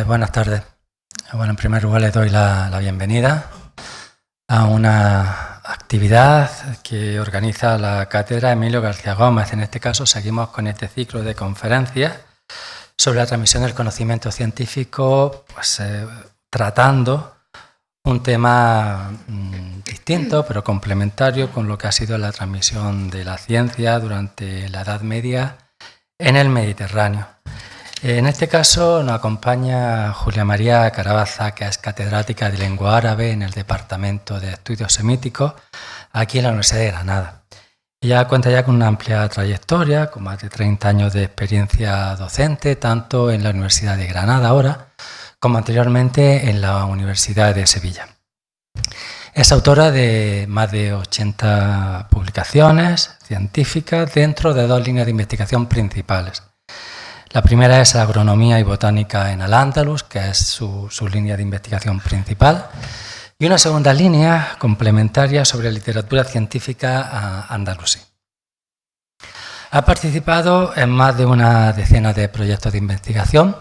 Buenas tardes. Bueno, en primer lugar les doy la bienvenida a una actividad que organiza la Cátedra Emilio García Gómez. En este caso seguimos con este ciclo de conferencias sobre la transmisión del conocimiento científico, pues, tratando un tema distinto pero complementario con lo que ha sido la transmisión de la ciencia durante la Edad Media en el Mediterráneo. En este caso nos acompaña Julia María Carabaza, que es catedrática de Lengua Árabe en el Departamento de Estudios Semíticos, aquí en la Universidad de Granada. Ella cuenta ya con una amplia trayectoria, con más de 30 años de experiencia docente, tanto en la Universidad de Granada ahora, como anteriormente en la Universidad de Sevilla. Es autora de más de 80 publicaciones científicas dentro de dos líneas de investigación principales. La primera es Agronomía y Botánica en Al-Ándalus, que es su línea de investigación principal, y una segunda línea complementaria sobre literatura científica andalusí. Ha participado en más de una decena de proyectos de investigación,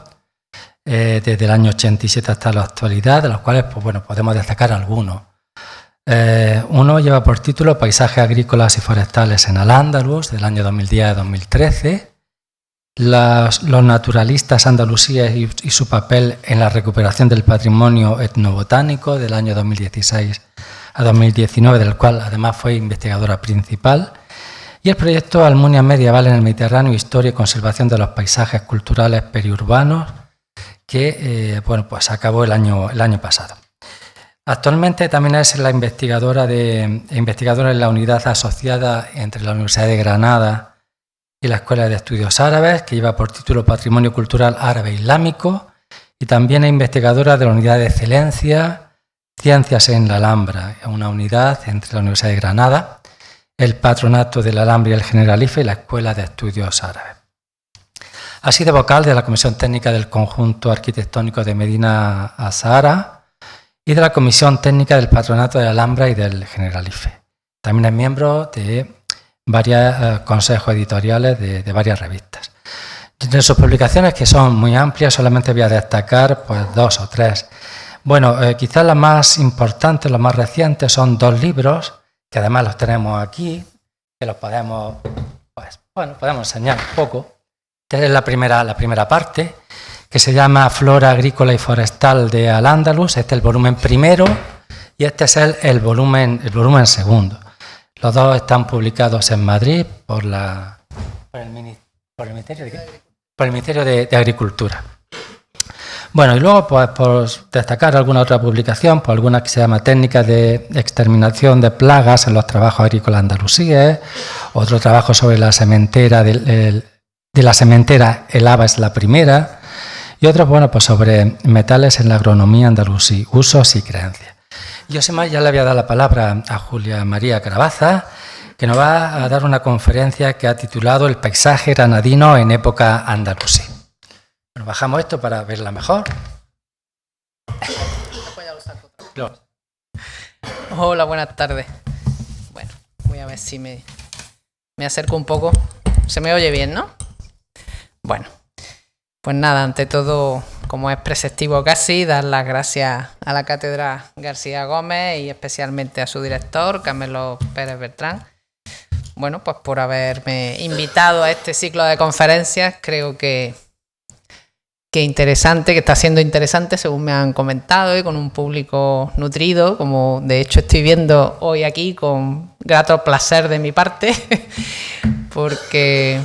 desde el año 87 hasta la actualidad, de los cuales podemos destacar algunos. Uno lleva por título Paisajes agrícolas y forestales en Al-Ándalus, del año 2010 a 2013, los naturalistas andalusíes y su papel en la recuperación del patrimonio etnobotánico, del año 2016 a 2019, del cual además fue investigadora principal, y el proyecto Almunia Medieval en el Mediterráneo, Historia y Conservación de los Paisajes Culturales Periurbanos, que se acabó el año pasado. Actualmente también es la investigadora en la unidad asociada entre la Universidad de Granada y la Escuela de Estudios Árabes, que lleva por título Patrimonio Cultural Árabe Islámico, y también es investigadora de la Unidad de Excelencia Ciencias en la Alhambra, una unidad entre la Universidad de Granada, el Patronato de la Alhambra y el Generalife y la Escuela de Estudios Árabes. Ha sido vocal de la Comisión Técnica del Conjunto Arquitectónico de Medina Azahara y de la Comisión Técnica del Patronato de la Alhambra y del Generalife. También es miembro de varios consejos editoriales de varias revistas. De sus publicaciones, que son muy amplias, solamente voy a destacar dos o tres. Quizás las más importantes, los más recientes, son dos libros, que además los tenemos aquí, que los podemos enseñar un poco. Esta es la primera parte, que se llama Flora agrícola y forestal de Al-Ándalus. Este es el volumen primero y este es el volumen segundo. Los dos están publicados en Madrid por el Ministerio de Agricultura. Y luego, por destacar alguna otra publicación, alguna que se llama Técnicas de exterminación de plagas en los trabajos agrícolas andalusíes, otro trabajo sobre la sementera, de la sementera, el haba es la primera, y otro sobre metales en la agronomía andalusí, usos y creencias. Yo sin más ya le voy a dar la palabra a Julia María Carabaza, que nos va a dar una conferencia que ha titulado El paisaje granadino en época andalusí. Bajamos esto para verla mejor. Hola, buenas tardes. Voy a ver si me acerco un poco. Se me oye bien, ¿no? Pues nada, ante todo, como es preceptivo casi, dar las gracias a la Cátedra García Gómez y especialmente a su director, Carmelo Pérez Bertrán, pues por haberme invitado a este ciclo de conferencias. Creo que interesante, que está siendo interesante según me han comentado, y con un público nutrido, como de hecho estoy viendo hoy aquí, con grato placer de mi parte, porque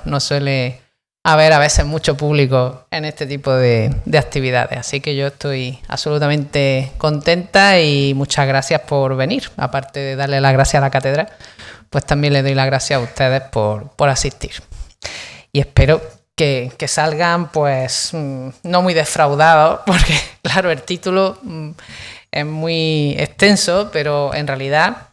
no suele haber a veces mucho público en este tipo de actividades, así que yo estoy absolutamente contenta y muchas gracias por venir. Aparte de darle las gracias a la cátedra, pues también le doy las gracias a ustedes por asistir, y espero que salgan no muy defraudados, porque claro, el título es muy extenso, pero en realidad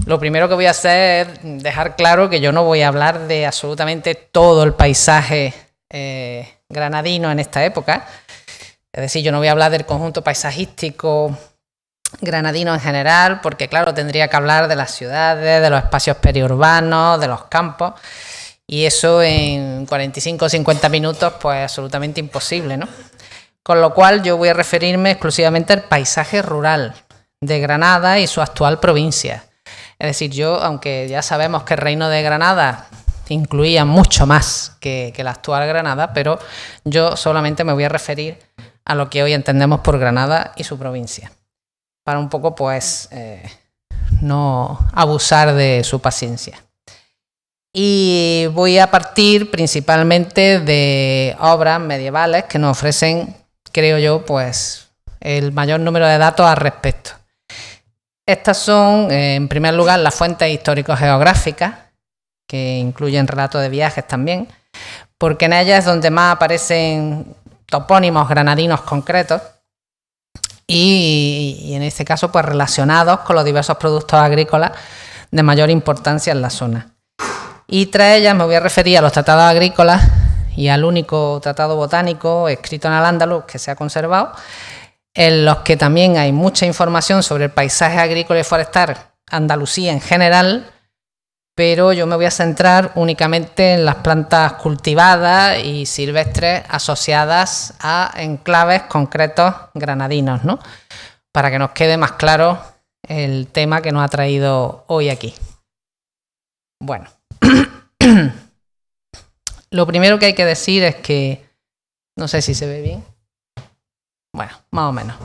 lo primero que voy a hacer es dejar claro que yo no voy a hablar de absolutamente todo el paisaje granadino en esta época. Es decir, yo no voy a hablar del conjunto paisajístico granadino en general, porque claro, tendría que hablar de las ciudades, de los espacios periurbanos, de los campos, y eso en 45 o 50 minutos pues absolutamente imposible, ¿no? Con lo cual yo voy a referirme exclusivamente al paisaje rural de Granada y su actual provincia. Es decir, yo, aunque ya sabemos que el Reino de Granada incluía mucho más que la actual Granada, pero yo solamente me voy a referir a lo que hoy entendemos por Granada y su provincia, para un poco, pues, no abusar de su paciencia. Y voy a partir principalmente de obras medievales que nos ofrecen, creo yo, pues, el mayor número de datos al respecto. Estas son, en primer lugar, las fuentes histórico-geográficas, que incluyen relatos de viajes también, porque en ellas es donde más aparecen topónimos granadinos concretos y en este caso pues relacionados con los diversos productos agrícolas de mayor importancia en la zona. Y tras ellas me voy a referir a los tratados agrícolas y al único tratado botánico escrito en al-Ándalus que se ha conservado, en los que también hay mucha información sobre el paisaje agrícola y forestal andalusí en general, pero yo me voy a centrar únicamente en las plantas cultivadas y silvestres asociadas a enclaves concretos granadinos, ¿no? Para que nos quede más claro el tema que nos ha traído hoy aquí. Bueno, lo primero que hay que decir es que, no sé si se ve bien, bueno, más o menos,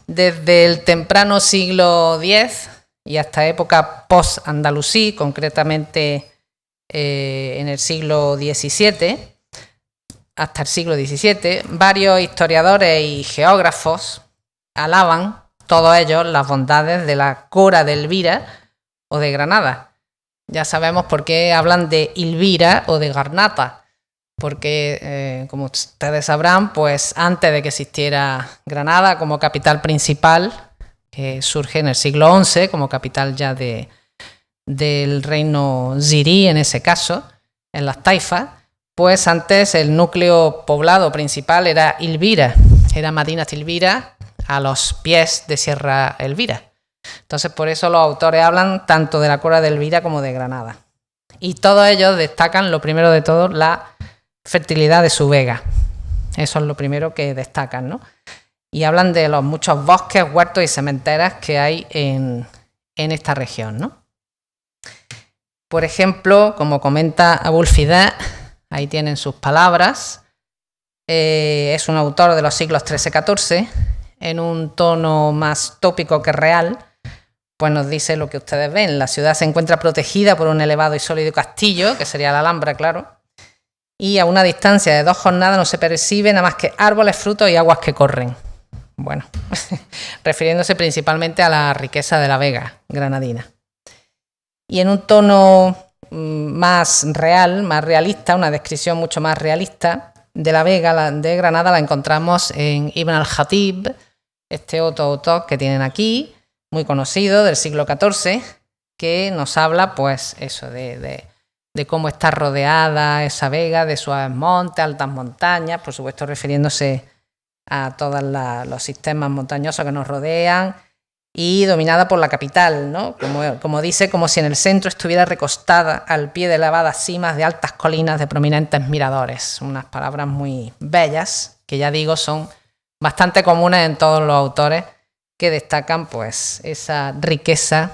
desde el temprano siglo X y hasta época post-andalusí, concretamente en el siglo XVII, hasta el siglo XVII, varios historiadores y geógrafos alaban, todos ellos, las bondades de la Cora de Elvira o de Granada. Ya sabemos por qué hablan de Elvira o de Garnata, porque, como ustedes sabrán, pues antes de que existiera Granada como capital principal, que surge en el siglo XI como capital ya del reino zirí, en ese caso, en las taifas, pues antes el núcleo poblado principal era Elvira, era Madinat Elvira, a los pies de Sierra Elvira. Entonces, por eso los autores hablan tanto de la Cora de Elvira como de Granada. Y todos ellos destacan, lo primero de todo, la fertilidad de su vega. Eso es lo primero que destacan, ¿no? Y hablan de los muchos bosques, huertos y sementeras que hay en esta región, ¿no? Por ejemplo, como comenta Abulfideh, ahí tienen sus palabras, es un autor de los siglos XIII-XIV, en un tono más tópico que real, pues nos dice lo que ustedes ven. La ciudad se encuentra protegida por un elevado y sólido castillo, que sería la Alhambra, claro, y a una distancia de 2 jornadas no se percibe nada más que árboles, frutos y aguas que corren. Bueno, refiriéndose principalmente a la riqueza de la vega granadina. Y en un tono más real, más realista, una descripción mucho más realista de la vega de Granada la encontramos en Ibn al-Khatib, este otro autor que tienen aquí, muy conocido, del siglo XIV, que nos habla, pues, eso, de cómo está rodeada esa vega, de suaves montes, altas montañas, por supuesto refiriéndose a todos los sistemas montañosos que nos rodean, y dominada por la capital, ¿no? Como dice, como si en el centro estuviera recostada al pie de elevadas cimas de altas colinas de prominentes miradores. Unas palabras muy bellas, que ya digo, son bastante comunes en todos los autores que destacan, pues, esa riqueza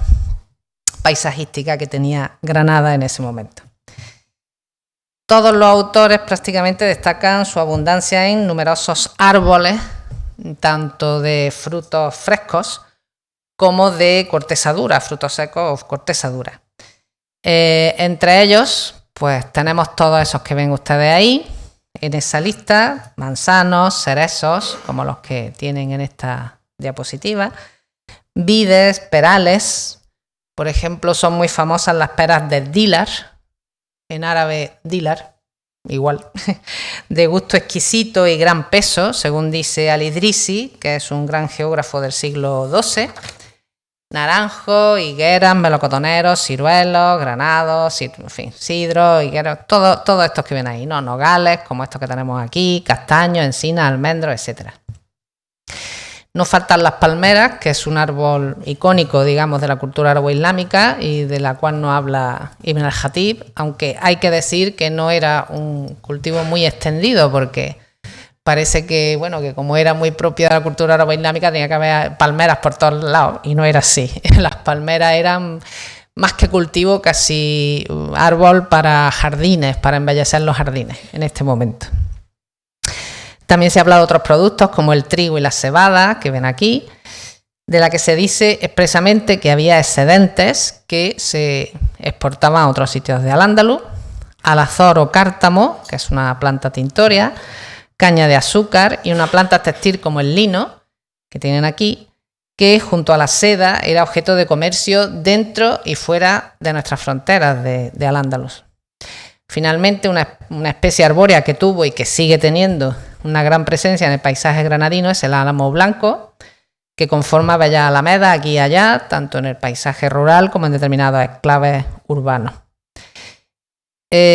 paisajística que tenía Granada en ese momento. Todos los autores prácticamente destacan su abundancia en numerosos árboles, tanto de frutos frescos como de corteza dura, frutos secos o corteza dura. Entre ellos, pues tenemos todos esos que ven ustedes ahí, en esa lista, manzanos, cerezos, como los que tienen en esta diapositiva, vides, perales, por ejemplo, son muy famosas las peras de Dilar, en árabe Dilar, igual, de gusto exquisito y gran peso, según dice Al-Idrisi, que es un gran geógrafo del siglo XII, naranjos, higueras, melocotoneros, ciruelos, granados, en fin, sidros, higueros, todos estos que ven ahí, ¿no? Nogales, como estos que tenemos aquí, castaños, encinas, almendros, etc. No faltan las palmeras, que es un árbol icónico, digamos, de la cultura árabe-islámica y de la cual nos habla Ibn al-Khatib, aunque hay que decir que no era un cultivo muy extendido, porque parece que, bueno, que como era muy propia de la cultura árabe-islámica tenía que haber palmeras por todos lados, y no era así. Las palmeras eran más que cultivo, casi árbol para jardines, para embellecer los jardines en este momento. También se habla de otros productos como el trigo y la cebada, que ven aquí, de la que se dice expresamente que había excedentes que se exportaban a otros sitios de Al-Ándalus, alazor o cártamo, que es una planta tintoria, caña de azúcar y una planta textil como el lino, que tienen aquí, que junto a la seda era objeto de comercio dentro y fuera de nuestras fronteras de Al-Ándalus. Finalmente, una especie arbórea que tuvo y que sigue teniendo una gran presencia en el paisaje granadino es el álamo blanco, que conforma bellas alamedas aquí y allá, tanto en el paisaje rural como en determinados enclaves urbanos.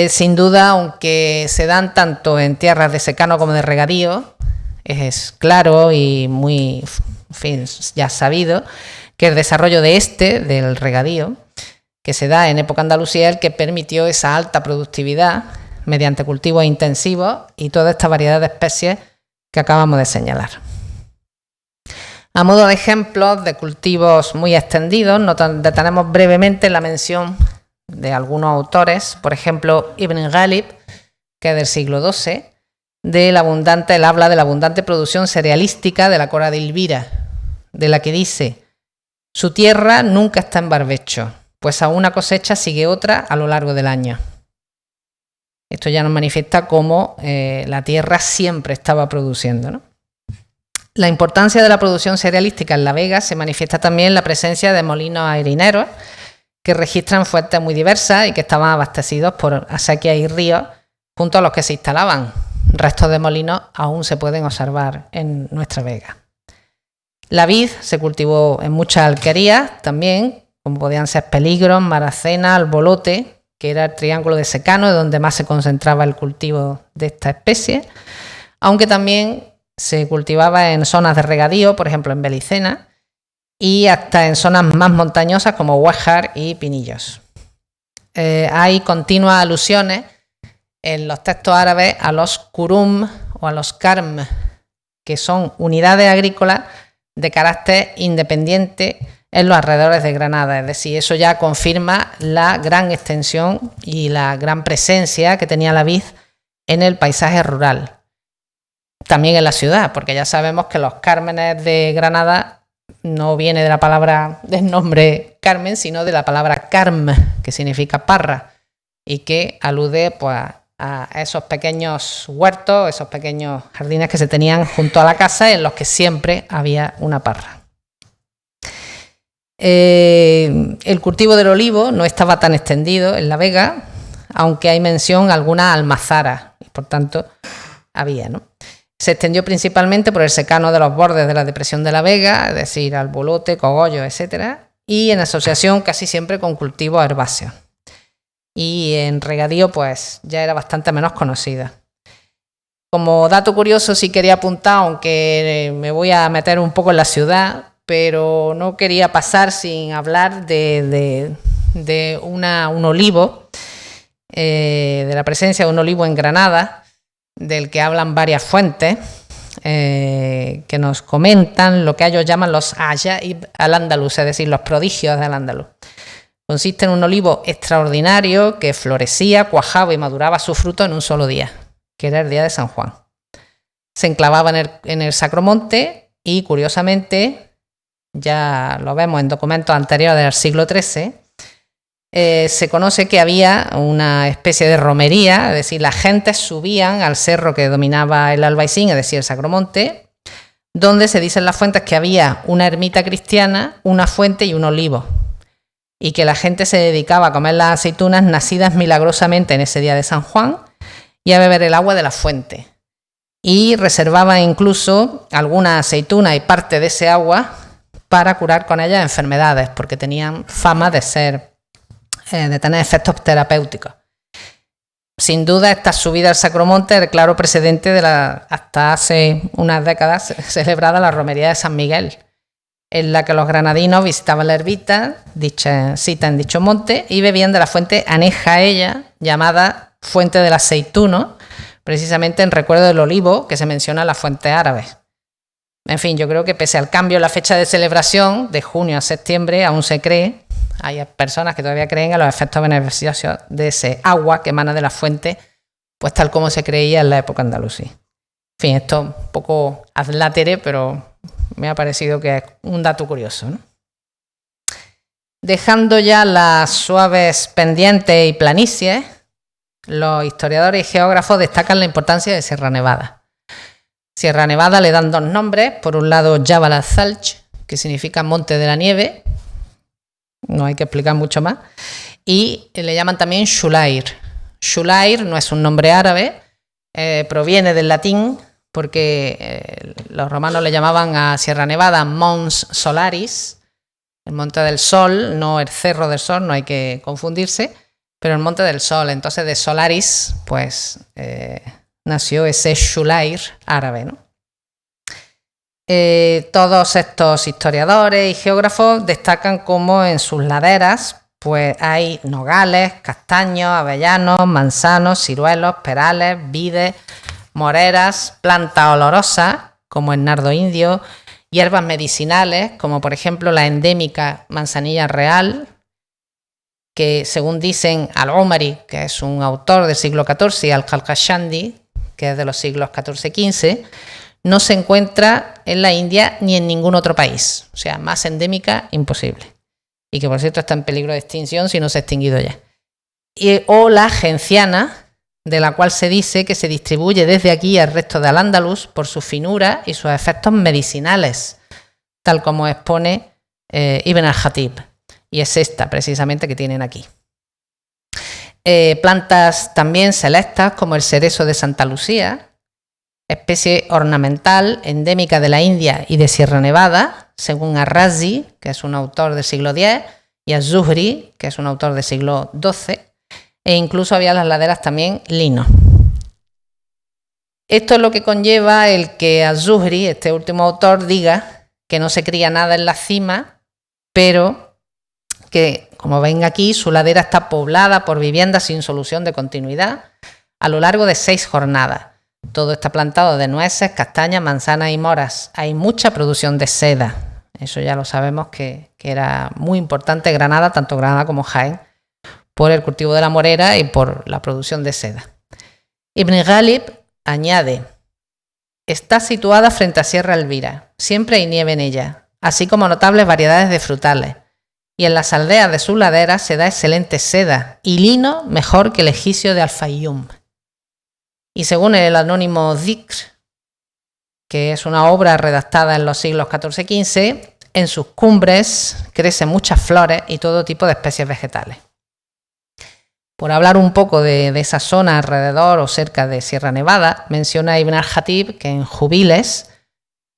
Sin duda, aunque se dan tanto en tierras de secano como de regadío, es claro y muy, en fin, ya sabido que el desarrollo del regadío, que se da en época andalusí, es el que permitió esa alta productividad mediante cultivos intensivos y toda esta variedad de especies que acabamos de señalar. A modo de ejemplos de cultivos muy extendidos, nos detenemos brevemente en la mención de algunos autores, por ejemplo Ibn Ghalib, que es del siglo XII, él habla de la abundante producción cerealística de la Cora de Elvira, de la que dice: su tierra nunca está en barbecho, pues a una cosecha sigue otra a lo largo del año. Esto ya nos manifiesta cómo la tierra siempre estaba produciendo, ¿no? La importancia de la producción cerealística en La Vega se manifiesta también en la presencia de molinos harineros que registran fuentes muy diversas y que estaban abastecidos por acequias y ríos junto a los que se instalaban. Restos de molinos aún se pueden observar en nuestra Vega. La vid se cultivó en muchas alquerías también, como podían ser Peligros, Maracena, Albolote, que era el triángulo de secano donde más se concentraba el cultivo de esta especie, aunque también se cultivaba en zonas de regadío, por ejemplo en Belicena, y hasta en zonas más montañosas como Huéjar y Pinillos. Hay continuas alusiones en los textos árabes a los kurum o a los karm, que son unidades agrícolas de carácter independiente en los alrededores de Granada. Es decir, eso ya confirma la gran extensión y la gran presencia que tenía la vid en el paisaje rural. También en la ciudad, porque ya sabemos que los cármenes de Granada no viene de la palabra, del nombre Carmen, sino de la palabra carm, que significa parra, y que alude pues a esos pequeños huertos, esos pequeños jardines que se tenían junto a la casa en los que siempre había una parra. El cultivo del olivo no estaba tan extendido en La Vega, aunque hay mención a algunas almazaras, y por tanto había, ¿no? Se extendió principalmente por el secano de los bordes de la depresión de La Vega, es decir, albolote, cogollo, etc., y en asociación casi siempre con cultivos herbáceos. Y en regadío pues ya era bastante menos conocida. Como dato curioso sí quería apuntar, aunque me voy a meter un poco en la ciudad, pero no quería pasar sin hablar de un olivo, de la presencia de un olivo en Granada, del que hablan varias fuentes que nos comentan lo que ellos llaman los ajaib al-Ándalus, es decir, los prodigios del Al-Ándalus. Consiste en un olivo extraordinario que florecía, cuajaba y maduraba su fruto en un solo día, que era el día de San Juan. Se enclavaba en el Sacromonte y, curiosamente, ya lo vemos en documentos anteriores del siglo XIII, se conoce que había una especie de romería, es decir, las gentes subían al cerro que dominaba el Albaicín, es decir, el Sacromonte, donde se dicen las fuentes que había una ermita cristiana, una fuente y un olivo, y que la gente se dedicaba a comer las aceitunas nacidas milagrosamente en ese día de San Juan y a beber el agua de la fuente. Y reservaban incluso algunas aceitunas y parte de ese agua para curar con ellas enfermedades, porque tenían fama de tener efectos terapéuticos. Sin duda, esta subida al Sacromonte es el claro precedente de hasta hace unas décadas celebrada la romería de San Miguel, en la que los granadinos visitaban la ermita, cita en dicho monte, y bebían de la fuente aneja a ella, llamada Fuente del Aceituno, precisamente en recuerdo del olivo que se menciona en las fuentes árabes. En fin, yo creo que pese al cambio en la fecha de celebración, de junio a septiembre, aún se cree, hay personas que todavía creen en los efectos beneficiosos de ese agua que emana de la fuente, pues tal como se creía en la época andalusí. En fin, esto un poco ad latere, pero me ha parecido que es un dato curioso, ¿no? Dejando ya las suaves pendientes y planicies, los historiadores y geógrafos destacan la importancia de Sierra Nevada. Sierra Nevada le dan dos nombres, por un lado Jabal al-Thalj, que significa monte de la nieve, no hay que explicar mucho más, y le llaman también Shulair. Shulair no es un nombre árabe, proviene del latín, porque los romanos le llamaban a Sierra Nevada Mons Solaris, el monte del sol, no el cerro del sol, no hay que confundirse, pero el monte del sol. Entonces de Solaris, pues nació ese Shulair árabe, ¿no? Todos estos historiadores y geógrafos destacan cómo en sus laderas pues hay nogales, castaños, avellanos, manzanos, ciruelos, perales, vides, moreras, plantas olorosas como el nardo indio, hierbas medicinales, como por ejemplo la endémica manzanilla real, que según dicen Al-Umari, que es un autor del siglo XIV, y Al-Khalkhashandi, que es de los siglos XIV-XV, no se encuentra en la India ni en ningún otro país. O sea, más endémica, imposible. Y que por cierto está en peligro de extinción si no se ha extinguido ya. O la genciana, de la cual se dice que se distribuye desde aquí al resto de Al-Ándalus por su finura y sus efectos medicinales, tal como expone Ibn al-Khatib. Y es esta precisamente que tienen aquí. Plantas también selectas como el cerezo de Santa Lucía, especie ornamental endémica de la India y de Sierra Nevada, según Ar-Razi, que es un autor del siglo X, y Az-Zuhri, que es un autor del siglo XII, e incluso había en las laderas también lino. Esto es lo que conlleva el que Az-Zuhri, este último autor, diga que no se cría nada en la cima, pero que, como ven aquí, su ladera está poblada por viviendas sin solución de continuidad a lo largo de 6 jornadas. Todo está plantado de nueces, castañas, manzanas y moras. Hay mucha producción de seda. Eso ya lo sabemos que era muy importante Granada, tanto Granada como Jaén, por el cultivo de la morera y por la producción de seda. Ibn Ghalib añade: está situada frente a Sierra Elvira, siempre hay nieve en ella, así como notables variedades de frutales, y en las aldeas de sus laderas se da excelente seda y lino mejor que el egipcio de Al-Fayyum. Y según el anónimo Dhikr, que es una obra redactada en los siglos XIV-XV, en sus cumbres crecen muchas flores y todo tipo de especies vegetales. Por hablar un poco de esa zona alrededor o cerca de Sierra Nevada, menciona Ibn al-Khatib que en Jubiles,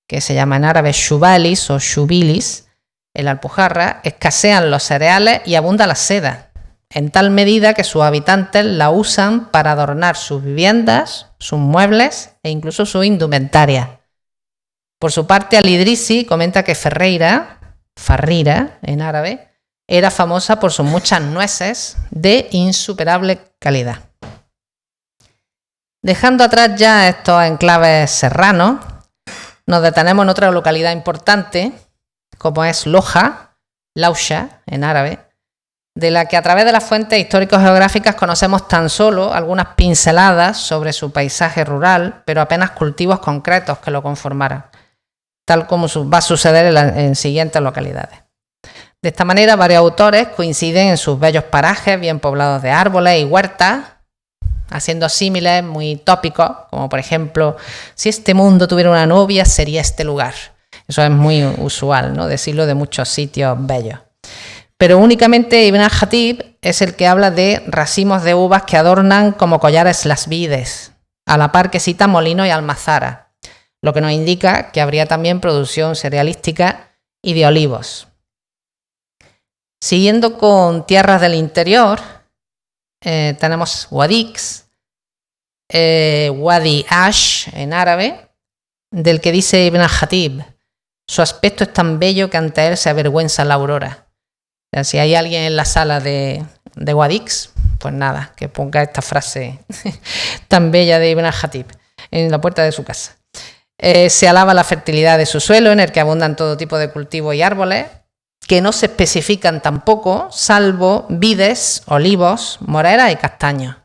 que se llama en árabe Shubalis o Shubilis, en la Alpujarra, escasean los cereales y abunda la seda, en tal medida que sus habitantes la usan para adornar sus viviendas, sus muebles e incluso su indumentaria. Por su parte, Al-Idrisi comenta que Farrira, en árabe, era famosa por sus muchas nueces de insuperable calidad. Dejando atrás ya estos enclaves serranos, nos detenemos en otra localidad importante, como es Loja, Lausha en árabe, de la que a través de las fuentes histórico-geográficas conocemos tan solo algunas pinceladas sobre su paisaje rural, pero apenas cultivos concretos que lo conformaran, tal como va a suceder en siguientes localidades. De esta manera, varios autores coinciden en sus bellos parajes bien poblados de árboles y huertas, haciendo símiles muy tópicos, como por ejemplo, si este mundo tuviera una novia, sería este lugar. Eso es muy usual, ¿no?, decirlo de muchos sitios bellos. Pero únicamente Ibn al-Khatib es el que habla de racimos de uvas que adornan como collares las vides, a la par que cita molinos y almazaras, lo que nos indica que habría también producción cerealística y de olivos. Siguiendo con tierras del interior, tenemos Wadix, Wadi Ash en árabe, del que dice Ibn al-Khatib: su aspecto es tan bello que ante él se avergüenza la aurora. O sea, si hay alguien en la sala de Wadix, pues nada, que ponga esta frase tan bella de Ibn al-Jatib en la puerta de su casa. Se alaba la fertilidad de su suelo, en el que abundan todo tipo de cultivos y árboles, que no se especifican tampoco, salvo vides, olivos, moreras y castaños.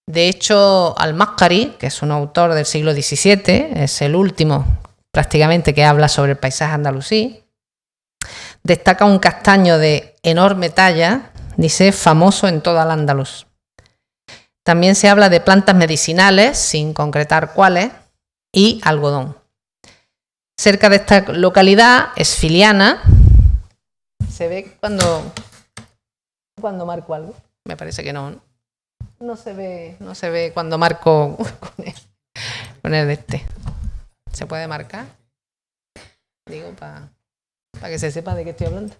De hecho, Al-Maqqari, que es un autor del siglo XVII, es el último prácticamente que habla sobre el paisaje andalusí, destaca un castaño de enorme talla, dice, famoso en toda Al-Ándalus. También se habla de plantas medicinales, sin concretar cuáles, y algodón. Cerca de esta localidad, Esfiliana, se ve cuando marco algo. Me parece que no se ve cuando marco con el de este. ¿Se puede marcar? Digo, para que se sepa de qué estoy hablando.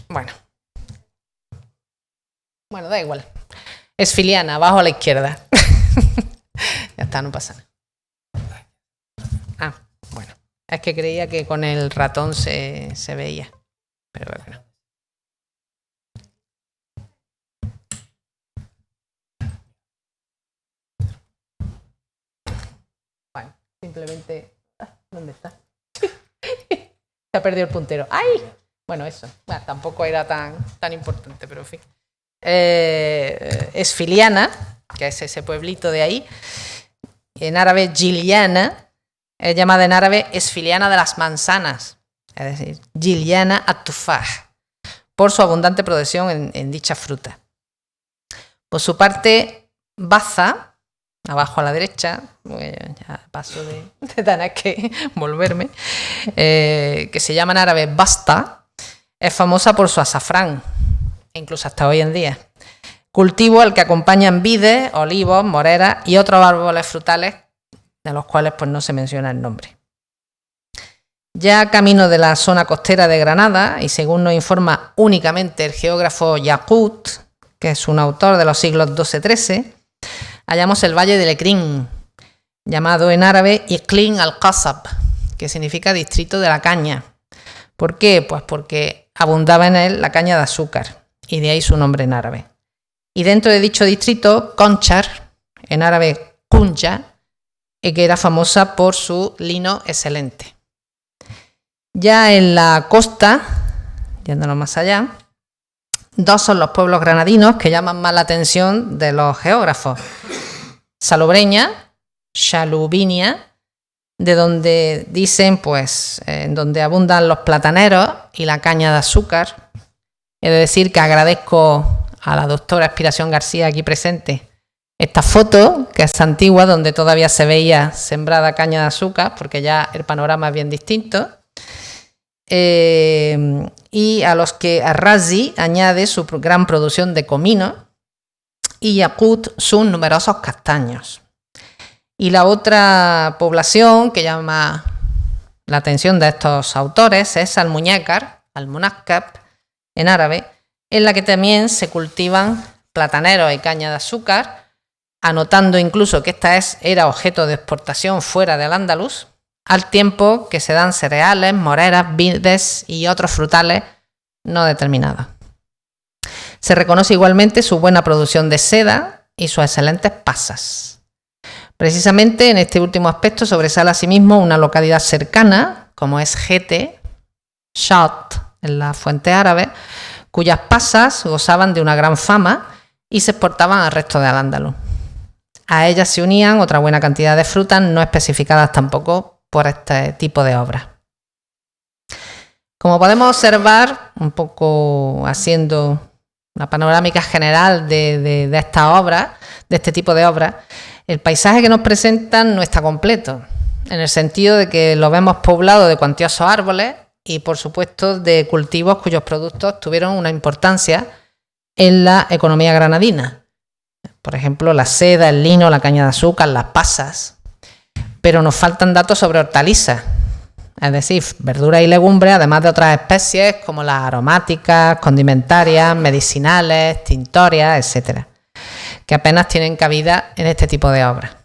Bueno, da igual. Esfiliana, abajo a la izquierda. Ya está, no pasa nada. Ah, bueno. Es que creía que con el ratón se veía. Pero bueno. Bueno, simplemente... ¿Dónde está? Se ha perdido el puntero. ¡Ay! Bueno, eso. Bueno, tampoco era tan importante, pero en fin. Esfiliana, que es ese pueblito de ahí, en árabe Giliana, es llamada en árabe Esfiliana de las manzanas, es decir, Giliana at-Tufah, por su abundante producción en dicha fruta. Por su parte, Baza, abajo a la derecha, ya paso de tener que volverme, que se llama en árabe Basta, es famosa por su azafrán, incluso hasta hoy en día. Cultivo al que acompañan vides, olivos, moreras y otros árboles frutales, de los cuales pues no se menciona el nombre. Ya camino de la zona costera de Granada, y según nos informa únicamente el geógrafo Yaqut, que es un autor de los siglos XII-XIII, hallamos el valle de Lekrín, llamado en árabe Iqlín al-Qasab, que significa distrito de la caña. ¿Por qué? Pues porque abundaba en él la caña de azúcar, y de ahí su nombre en árabe. Y dentro de dicho distrito, Conchar, en árabe Kunja, que era famosa por su lino excelente. Ya en la costa, yéndonos más allá, dos son los pueblos granadinos que llaman más la atención de los geógrafos. Salobreña, Shalubinia, de donde dicen, pues, en donde abundan los plataneros y la caña de azúcar. He de decir que agradezco a la doctora Aspiración García aquí presente esta foto, que es antigua, donde todavía se veía sembrada caña de azúcar, porque ya el panorama es bien distinto. Y a los que Ar-Razi añade su gran producción de comino y Yaqut sus numerosos castaños. Y la otra población que llama la atención de estos autores es Al-Muñacar, Al-Munakkab en árabe, en la que también se cultivan plataneros y caña de azúcar, anotando incluso que esta era objeto de exportación fuera del Andaluz, al tiempo que se dan cereales, moreras, vides y otros frutales no determinados. Se reconoce igualmente su buena producción de seda y sus excelentes pasas. Precisamente en este último aspecto sobresale asimismo una localidad cercana, como es Gete, Shat, en la fuente árabe, cuyas pasas gozaban de una gran fama y se exportaban al resto de Al-Ándalus. A ellas se unían otra buena cantidad de frutas no especificadas tampoco por este tipo de obras. Como podemos observar, un poco haciendo una panorámica general de estas obras, de este tipo de obras, el paisaje que nos presentan no está completo, en el sentido de que lo vemos poblado de cuantiosos árboles y, por supuesto, de cultivos cuyos productos tuvieron una importancia en la economía granadina. Por ejemplo, la seda, el lino, la caña de azúcar, las pasas. Pero nos faltan datos sobre hortalizas, es decir, verduras y legumbres, además de otras especies como las aromáticas, condimentarias, medicinales, tintorias, etc., que apenas tienen cabida en este tipo de obras.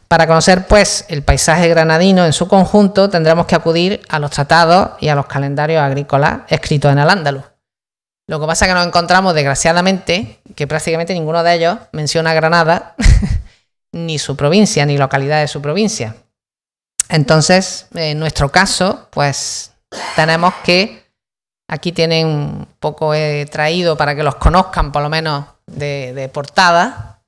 Para conocer, pues, el paisaje granadino en su conjunto, tendremos que acudir a los tratados y a los calendarios agrícolas escritos en Al-Ándalus. Lo que pasa es que nos encontramos, desgraciadamente, que prácticamente ninguno de ellos menciona Granada, ni su provincia, ni localidad de su provincia. Entonces, en nuestro caso, pues tenemos que, aquí tienen un poco, he traído para que los conozcan, por lo menos de portada,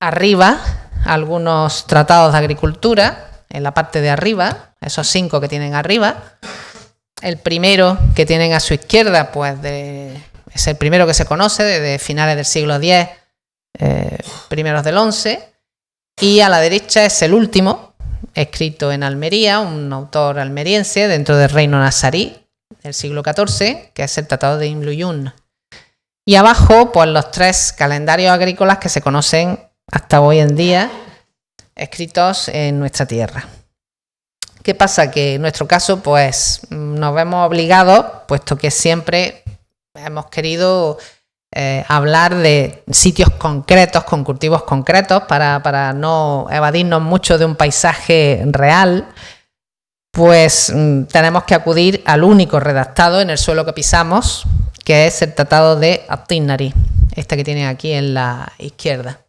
arriba, algunos tratados de agricultura, en la parte de arriba, esos 5 que tienen arriba. El primero que tienen a su izquierda, pues es el primero que se conoce, desde finales del siglo X, primeros del XI. Y a la derecha es el último, escrito en Almería, un autor almeriense dentro del reino nazarí del siglo XIV, que es el Tratado de Ibn Luyún. Y abajo, pues los 3 calendarios agrícolas que se conocen hasta hoy en día, escritos en nuestra tierra. ¿Qué pasa? Que en nuestro caso, pues nos vemos obligados, puesto que siempre hemos querido hablar de sitios concretos, con cultivos concretos, para no evadirnos mucho de un paisaje real, pues tenemos que acudir al único redactado en el suelo que pisamos, que es el Tratado de At-Tinari, este que tienen aquí en la izquierda.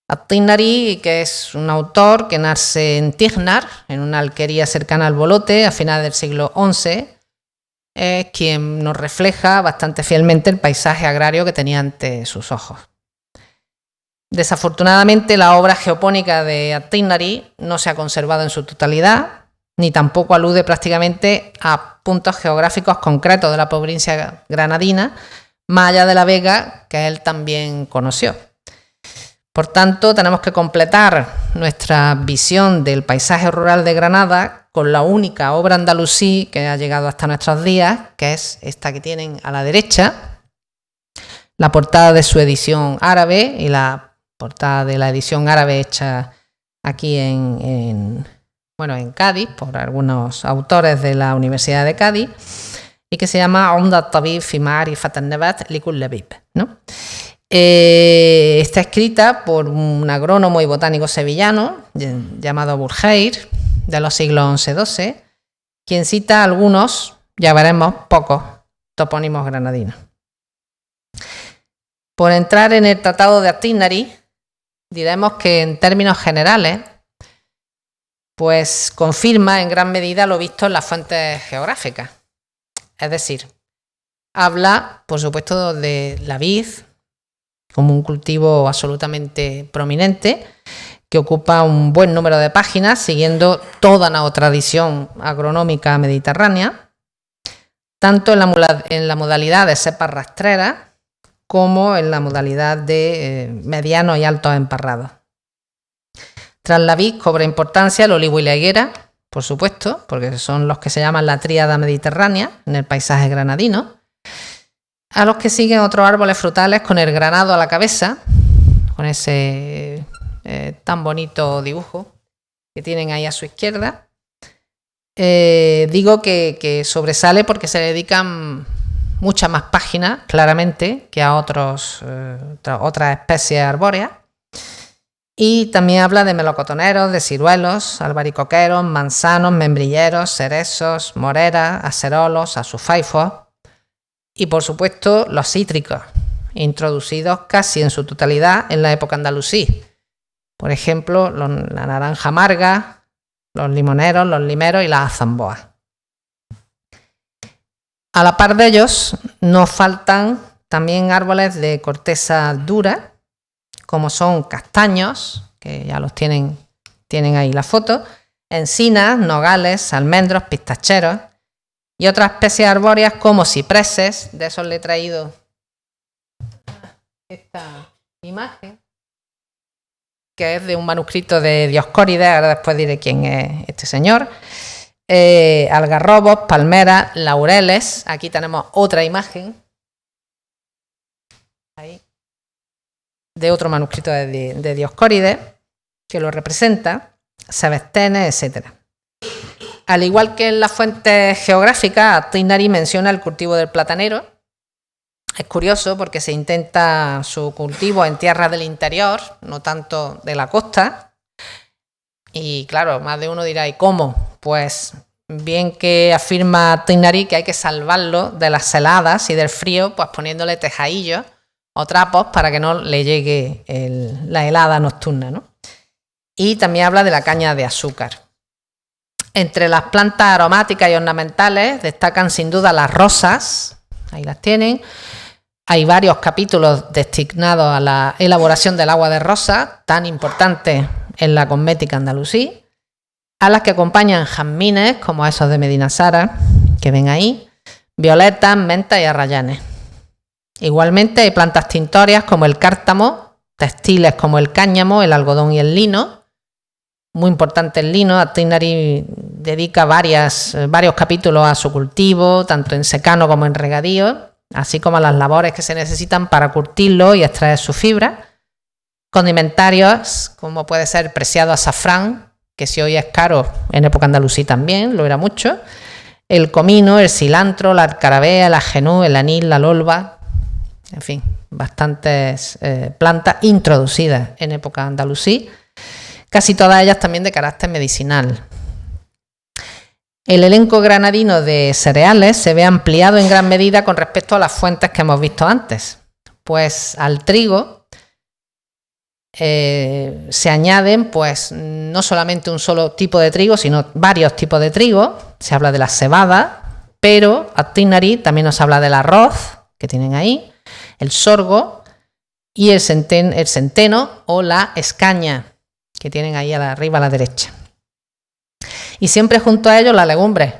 At-Tinari, que es un autor que nace en Tignar, en una alquería cercana al Bolote, a finales del siglo XI, es quien nos refleja bastante fielmente el paisaje agrario que tenía ante sus ojos. Desafortunadamente, la obra geopónica de At-Tinari no se ha conservado en su totalidad, ni tampoco alude prácticamente a puntos geográficos concretos de la provincia granadina, más allá de la vega que él también conoció. Por tanto, tenemos que completar nuestra visión del paisaje rural de Granada con la única obra andalusí que ha llegado hasta nuestros días, que es esta que tienen a la derecha, la portada de su edición árabe y la portada de la edición árabe hecha aquí en Cádiz por algunos autores de la Universidad de Cádiz, y que se llama Umdat Tabib fi Ma'rifat an-Nabat li Kulli Labib, ¿no? Está escrita por un agrónomo y botánico sevillano llamado Burgeir, de los siglos XI-XII, quien cita algunos, ya veremos, pocos topónimos granadinos. Por entrar en el Tratado de At-Tinari, diremos que en términos generales, pues confirma en gran medida lo visto en las fuentes geográficas. Es decir, habla, por supuesto, de la vid como un cultivo absolutamente prominente, que ocupa un buen número de páginas, siguiendo toda una tradición agronómica mediterránea, tanto en la modalidad de cepas rastreras como en la modalidad de medianos y altos emparrados. Tras la vid cobra importancia el olivo y la higuera, por supuesto, porque son los que se llaman la tríada mediterránea en el paisaje granadino, a los que siguen otros árboles frutales con el granado a la cabeza, con ese tan bonito dibujo que tienen ahí a su izquierda. Digo que sobresale porque se dedican muchas más páginas, claramente, que a otras especies arbóreas. Y también habla de melocotoneros, de ciruelos, albaricoqueros, manzanos, membrilleros, cerezos, moreras, acerolos, azufaifos y, por supuesto, los cítricos, introducidos casi en su totalidad en la época andalusí. Por ejemplo, la naranja amarga, los limoneros, los limeros y las azamboas. A la par de ellos, nos faltan también árboles de corteza dura, como son castaños, que ya los tienen ahí la foto, encinas, nogales, almendros, pistacheros y otras especies arbóreas como cipreses. De esos le he traído esta imagen, que es de un manuscrito de Dioscórides, ahora después diré quién es este señor. Algarrobos, palmeras, laureles. Aquí tenemos otra imagen ahí, de otro manuscrito de Dioscórides que lo representa, sebestenes, etc. Al igual que en las fuentes geográficas, At-Tinari menciona el cultivo del platanero. Es curioso porque se intenta su cultivo en tierras del interior, no tanto de la costa. Y claro, más de uno dirá, ¿y cómo? Pues bien que afirma Tinari que hay que salvarlo de las heladas y del frío, pues poniéndole tejadillos o trapos para que no le llegue la helada nocturna, ¿no? Y también habla de la caña de azúcar. Entre las plantas aromáticas y ornamentales destacan sin duda las rosas, ahí las tienen. Hay varios capítulos destinados a la elaboración del agua de rosa, tan importante en la cosmética andalusí, a las que acompañan jazmines, como esos de Medina Sara, que ven ahí, violetas, mentas y arrayanes. Igualmente hay plantas tintorias como el cártamo, textiles como el cáñamo, el algodón y el lino. Muy importante el lino, a Tinari dedica varios capítulos a su cultivo, tanto en secano como en regadío, así como a las labores que se necesitan para curtirlo y extraer su fibra. Condimentarios, como puede ser preciado azafrán, que si hoy es caro, en época andalusí también, lo era mucho. El comino, el cilantro, la alcarabea, el ajenú, el anís, la lolva, en fin, bastantes plantas introducidas en época andalusí, casi todas ellas también de carácter medicinal. El elenco granadino de cereales se ve ampliado en gran medida con respecto a las fuentes que hemos visto antes, pues al trigo se añaden pues no solamente un solo tipo de trigo, sino varios tipos de trigo. Se habla de la cebada, pero a Tinari también nos habla del arroz, que tienen ahí, el sorgo y el centeno o la escaña, que tienen ahí arriba a la derecha. Y siempre junto a ellos las legumbres,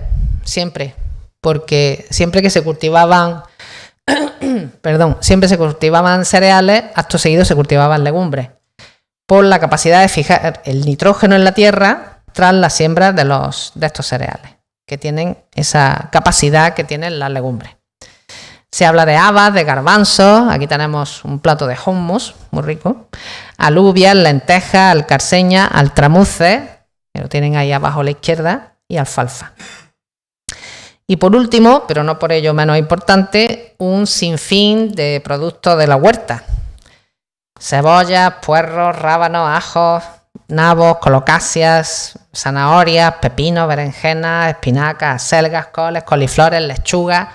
siempre, porque siempre que se cultivaban siempre se cultivaban cereales, acto seguido se cultivaban legumbres, por la capacidad de fijar el nitrógeno en la tierra tras la siembra de estos cereales, que tienen esa capacidad que tienen las legumbres. Se habla de habas, de garbanzos, aquí tenemos un plato de hummus, muy rico, alubias, lentejas, alcarseñas, altramuces, que lo tienen ahí abajo a la izquierda, y alfalfa. Y por último, pero no por ello menos importante, un sinfín de productos de la huerta. Cebollas, puerros, rábanos, ajos, nabos, colocasias, zanahorias, pepinos, berenjenas, espinacas, acelgas, coles, coliflores, lechugas,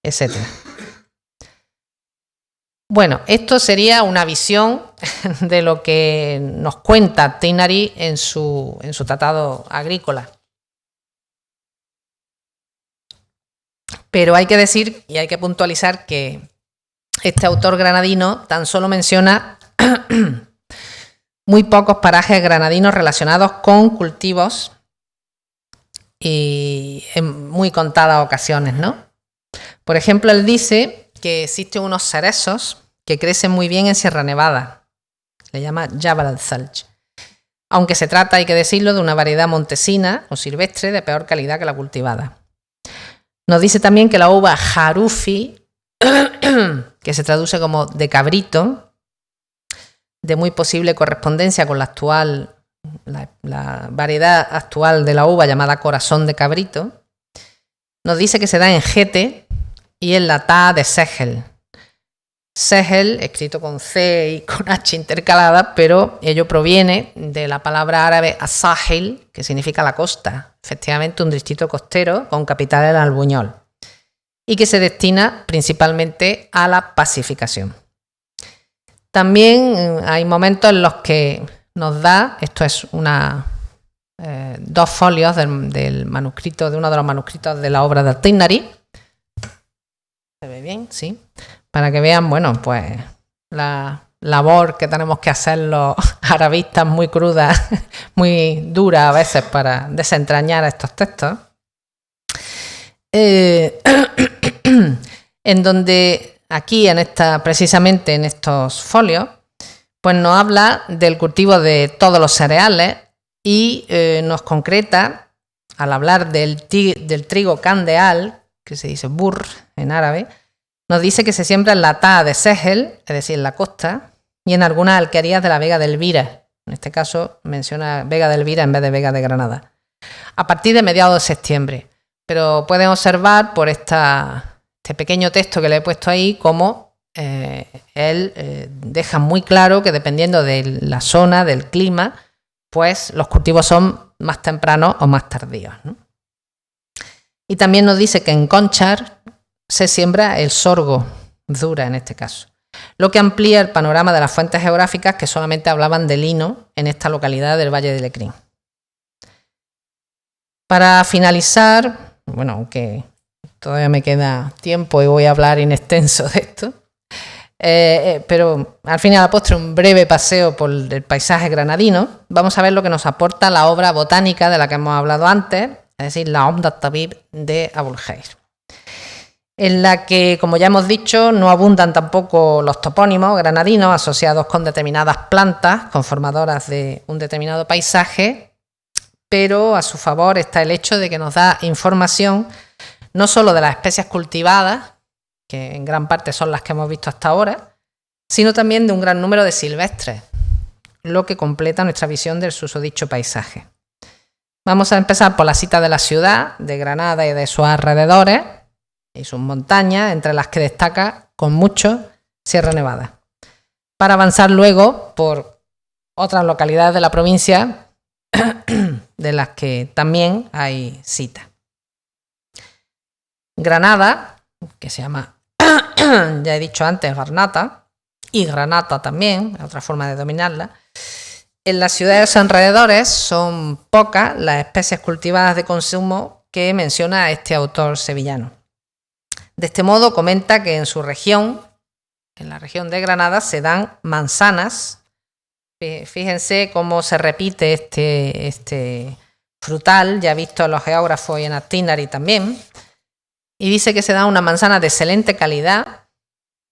etc. Bueno, esto sería una visión de lo que nos cuenta Tinari en su tratado agrícola. Pero hay que decir y hay que puntualizar que este autor granadino tan solo menciona muy pocos parajes granadinos relacionados con cultivos y en muy contadas ocasiones, ¿no? Por ejemplo, él dice que existen unos cerezos que crecen muy bien en Sierra Nevada. Le llama Jabal al-Thalj. Aunque se trata, hay que decirlo, de una variedad montesina o silvestre de peor calidad que la cultivada. Nos dice también que la uva Jarufi, que se traduce como de cabrito, de muy posible correspondencia con la variedad actual de la uva llamada corazón de cabrito, nos dice que se da en Gete y en la Taa de Sehel. Sehel, escrito con C y con H intercalada, pero ello proviene de la palabra árabe as-Sahil, que significa la costa, efectivamente un distrito costero con capital en Albuñol, y que se destina principalmente a la pacificación. También hay momentos en los que nos da, esto es dos folios del manuscrito, de uno de los manuscritos de la obra de Tinari. ¿Se ve bien? Sí. Para que vean, bueno, pues la labor que tenemos que hacer los arabistas, muy cruda, muy dura a veces para desentrañar estos textos. En donde aquí, precisamente en estos folios, pues nos habla del cultivo de todos los cereales y nos concreta, al hablar del trigo candeal, que se dice burr en árabe, nos dice que se siembra en la Taa de Sehel, es decir, en la costa, y en algunas alquerías de la Vega del Elvira. En este caso menciona Vega del Elvira en vez de Vega de Granada, a partir de mediados de septiembre. Pero pueden observar por este pequeño texto que le he puesto ahí cómo él deja muy claro que dependiendo de la zona, del clima, pues los cultivos son más tempranos o más tardíos, ¿no? Y también nos dice que en Conchar se siembra el sorgo, Zura en este caso, lo que amplía el panorama de las fuentes geográficas que solamente hablaban de lino en esta localidad del Valle de Lecrín. Para finalizar, bueno, aunque todavía me queda tiempo y voy a hablar in extenso de esto, pero al fin y a la postre un breve paseo por el paisaje granadino, vamos a ver lo que nos aporta la obra botánica de la que hemos hablado antes, es decir, la Om Tabib de Abul Khair, en la que, como ya hemos dicho, no abundan tampoco los topónimos granadinos asociados con determinadas plantas conformadoras de un determinado paisaje, pero a su favor está el hecho de que nos da información no solo de las especies cultivadas, que en gran parte son las que hemos visto hasta ahora, sino también de un gran número de silvestres, lo que completa nuestra visión del susodicho paisaje. Vamos a empezar por la cita de la ciudad, de Granada y de sus alrededores, y sus montañas, entre las que destaca con mucho Sierra Nevada, para avanzar luego por otras localidades de la provincia de las que también hay cita. Granada, que se llama, ya he dicho antes, Garnata, y Granata también, otra forma de dominarla. En las ciudades alrededores son pocas las especies cultivadas de consumo que menciona este autor sevillano. De este modo comenta que en su región, en la región de Granada, se dan manzanas. Fíjense cómo se repite este frutal, ya visto en los geógrafos y en Actinari también. Y dice que se da una manzana de excelente calidad,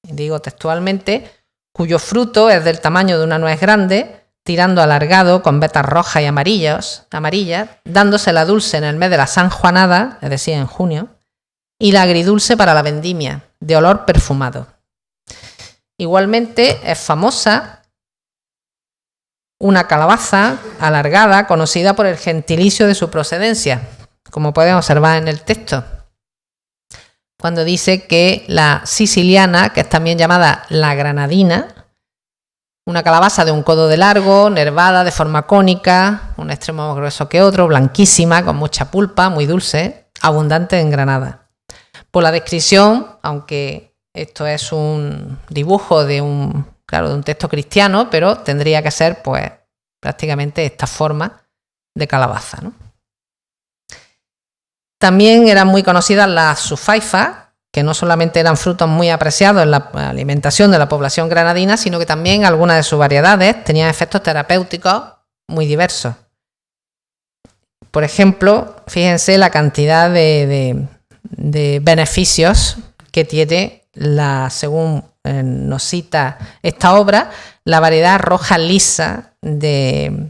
digo textualmente, cuyo fruto es del tamaño de una nuez grande, tirando alargado con vetas rojas y amarillas, dándose la dulce en el mes de la Sanjuanada, es decir, en junio, y la agridulce para la vendimia, de olor perfumado. Igualmente es famosa una calabaza alargada conocida por el gentilicio de su procedencia, como pueden observar en el texto, cuando dice que la siciliana, que es también llamada la granadina, una calabaza de un codo de largo, nervada de forma cónica, un extremo más grueso que otro, blanquísima, con mucha pulpa, muy dulce, abundante en Granada. Por la descripción, aunque esto es un dibujo de un texto cristiano, pero tendría que ser pues prácticamente esta forma de calabaza, ¿no? También eran muy conocidas las sufaifas, que no solamente eran frutos muy apreciados en la alimentación de la población granadina, sino que también algunas de sus variedades tenían efectos terapéuticos muy diversos. Por ejemplo, fíjense la cantidad de beneficios que tiene, según nos cita esta obra, la variedad roja lisa de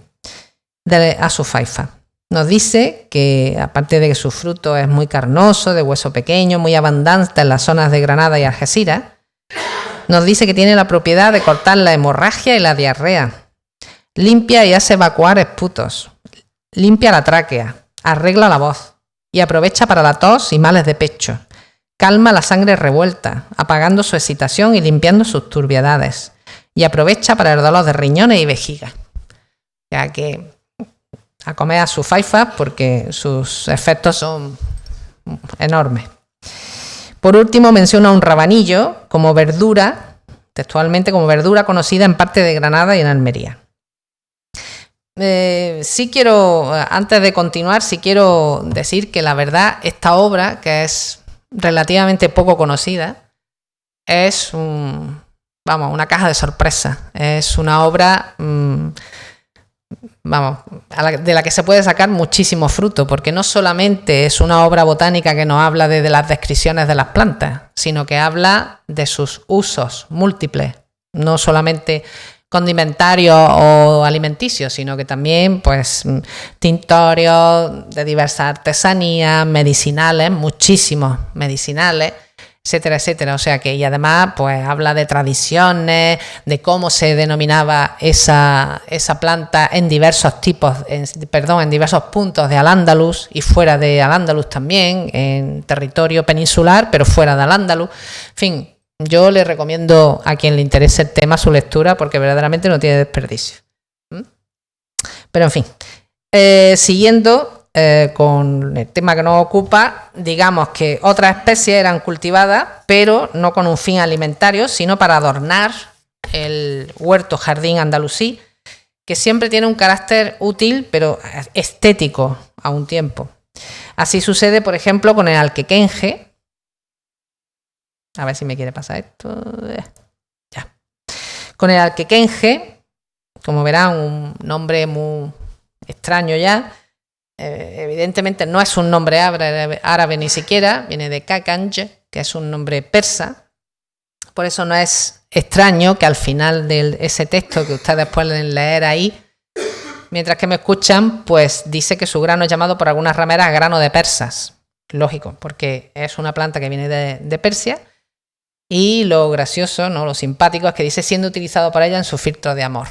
azufaifa. Nos dice que, aparte de que su fruto es muy carnoso, de hueso pequeño, muy abundante en las zonas de Granada y Algeciras, nos dice que tiene la propiedad de cortar la hemorragia y la diarrea, limpia y hace evacuar esputos, limpia la tráquea, arregla la voz y aprovecha para la tos y males de pecho, calma la sangre revuelta, apagando su excitación y limpiando sus turbiedades, y aprovecha para el dolor de riñones y vejiga. Ya que a comer a sus faifas porque sus efectos son enormes. Por último, menciona un rabanillo como verdura, textualmente como verdura conocida en parte de Granada y en Almería. Antes de continuar, quiero decir que la verdad, esta obra, que es relativamente poco conocida, es una caja de sorpresas. Es una obra de la que se puede sacar muchísimo fruto, porque no solamente es una obra botánica que nos habla de las descripciones de las plantas, sino que habla de sus usos múltiples, no solamente condimentarios o alimenticios, sino que también pues tintorios de diversas artesanías, medicinales, muchísimos medicinales, etcétera, etcétera. O sea que, y además pues habla de tradiciones, de cómo se denominaba esa planta en diversos en diversos puntos de Al-Ándalus y fuera de Al-Ándalus también, en territorio peninsular, pero fuera de Al-Ándalus. En fin, yo le recomiendo a quien le interese el tema su lectura porque verdaderamente no tiene desperdicio. Pero en fin, siguiendo, con el tema que nos ocupa, digamos que otras especies eran cultivadas, pero no con un fin alimentario, sino para adornar el huerto jardín andalusí, que siempre tiene un carácter útil, pero estético a un tiempo. Así sucede, por ejemplo, con el alquequenje. A ver si me quiere pasar esto. Ya. Con el alquequenje, como verán, un nombre muy extraño ya. Evidentemente no es un nombre árabe ni siquiera, viene de kakanj, que es un nombre persa. Por eso no es extraño que al final de ese texto que ustedes pueden leer ahí, mientras que me escuchan, pues dice que su grano es llamado por algunas rameras grano de persas. Lógico, porque es una planta que viene de Persia. Y lo gracioso, ¿no?, lo simpático es que dice siendo utilizado por ella en su filtro de amor.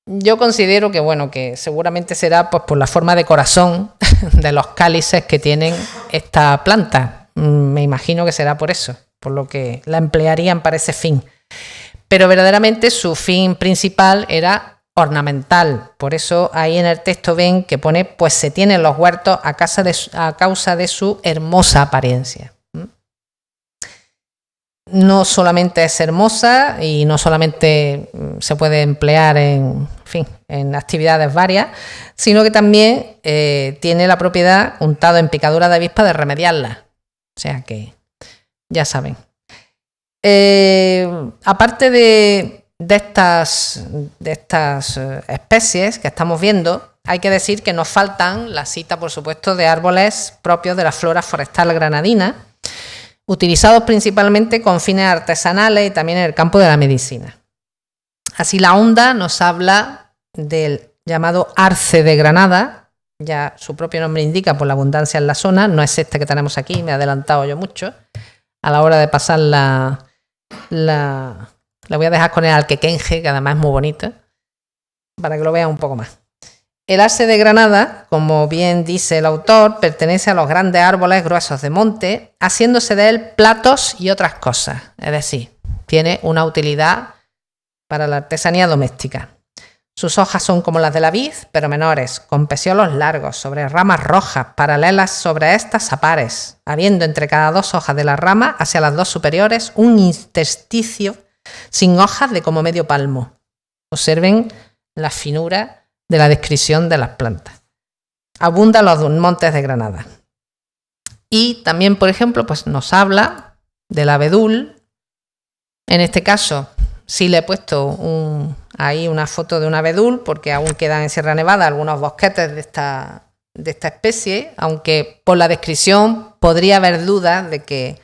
Yo considero que, bueno, que seguramente será pues por la forma de corazón de los cálices que tienen esta planta. Me imagino que será por eso, por lo que la emplearían para ese fin. Pero verdaderamente su fin principal era ornamental. Por eso ahí en el texto ven que pone, pues se tienen los huertos a causa de su hermosa apariencia. No solamente es hermosa y no solamente se puede emplear en actividades varias, sino que también tiene la propiedad, untado en picadura de avispa, de remediarla. O sea que ya saben. Aparte de estas especies que estamos viendo, hay que decir que nos faltan la cita, por supuesto, de árboles propios de la flora forestal granadina, utilizados principalmente con fines artesanales y también en el campo de la medicina. Así la Honda nos habla del llamado arce de Granada, ya su propio nombre indica por la abundancia en la zona, no es este que tenemos aquí, me he adelantado yo mucho. A la hora de pasar la voy a dejar con el alquequenje, que además es muy bonito, para que lo vean un poco más. El arce de Granada, como bien dice el autor, pertenece a los grandes árboles gruesos de monte, haciéndose de él platos y otras cosas. Es decir, tiene una utilidad para la artesanía doméstica. Sus hojas son como las de la vid, pero menores, con peciolos largos, sobre ramas rojas, paralelas sobre estas a pares, habiendo entre cada dos hojas de la rama, hacia las dos superiores, un intersticio sin hojas de como medio palmo. Observen la finura de la descripción de las plantas. Abundan los montes de Granada. Y también, por ejemplo, pues nos habla del abedul. En este caso, sí le he puesto ahí una foto de un abedul, porque aún quedan en Sierra Nevada algunos bosquetes de esta especie, aunque por la descripción podría haber dudas de que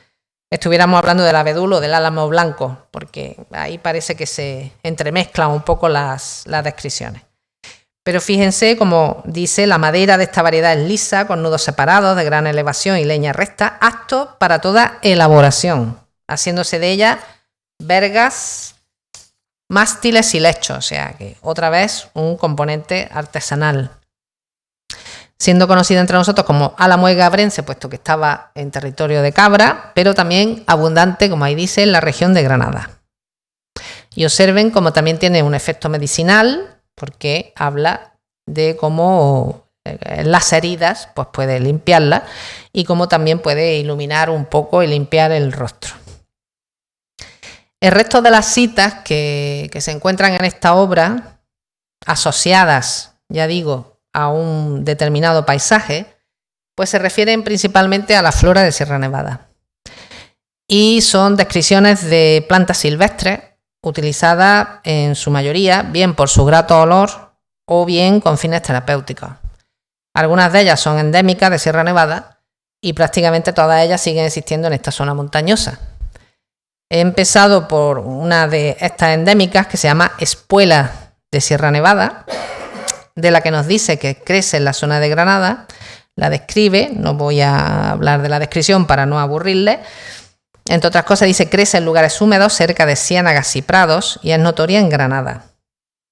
estuviéramos hablando del abedul o del álamo blanco, porque ahí parece que se entremezclan un poco las descripciones. Pero fíjense, como dice, la madera de esta variedad es lisa, con nudos separados, de gran elevación y leña recta, apto para toda elaboración, haciéndose de ella vergas, mástiles y lechos, o sea que otra vez un componente artesanal. Siendo conocida entre nosotros como álamo gabrense, puesto que estaba en territorio de Cabra, pero también abundante, como ahí dice, en la región de Granada. Y observen cómo también tiene un efecto medicinal, porque habla de cómo las heridas pues puede limpiarlas y cómo también puede iluminar un poco y limpiar el rostro. El resto de las citas que se encuentran en esta obra, asociadas, ya digo, a un determinado paisaje, pues se refieren principalmente a la flora de Sierra Nevada. Y son descripciones de plantas silvestres, utilizadas en su mayoría bien por su grato olor o bien con fines terapéuticos. Algunas de ellas son endémicas de Sierra Nevada y prácticamente todas ellas siguen existiendo en esta zona montañosa. He empezado por una de estas endémicas que se llama espuela de Sierra Nevada, de la que nos dice que crece en la zona de Granada. La describe, no voy a hablar de la descripción para no aburrirle. Entre otras cosas dice, crece en lugares húmedos cerca de ciénagas y prados y es notoria en Granada.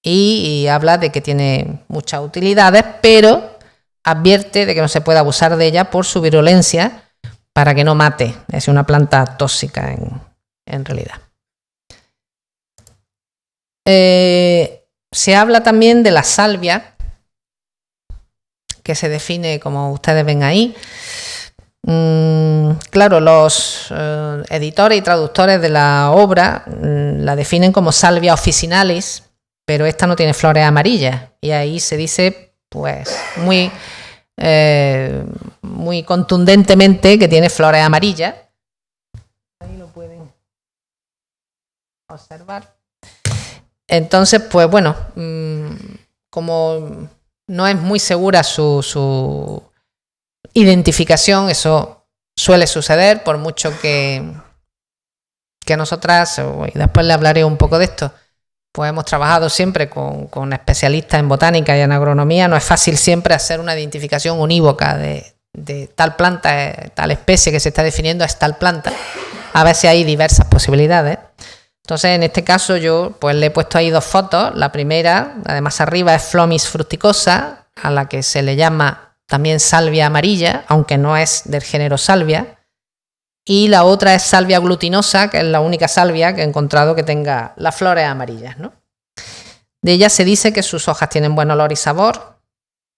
Y habla de que tiene muchas utilidades, pero advierte de que no se puede abusar de ella por su virulencia para que no mate. Es una planta tóxica en realidad. Se habla también de la salvia, que se define como ustedes ven ahí. Claro, los editores y traductores de la obra la definen como Salvia officinalis, pero esta no tiene flores amarillas, y ahí se dice pues muy contundentemente que tiene flores amarillas. Ahí lo pueden observar. Entonces, pues bueno, como no es muy segura su identificación, eso suele suceder, por mucho que nosotras, y después le hablaré un poco de esto, pues hemos trabajado siempre con especialistas en botánica y en agronomía. No es fácil siempre hacer una identificación unívoca de tal planta, tal especie que se está definiendo es tal planta. A veces hay diversas posibilidades. Entonces, en este caso yo pues le he puesto ahí 2 fotos. La primera, además arriba, es Phlomis fruticosa, a la que se le llama también salvia amarilla, aunque no es del género salvia. Y la otra es salvia glutinosa, que es la única salvia que he encontrado que tenga las flores amarillas, ¿no? De ella se dice que sus hojas tienen buen olor y sabor,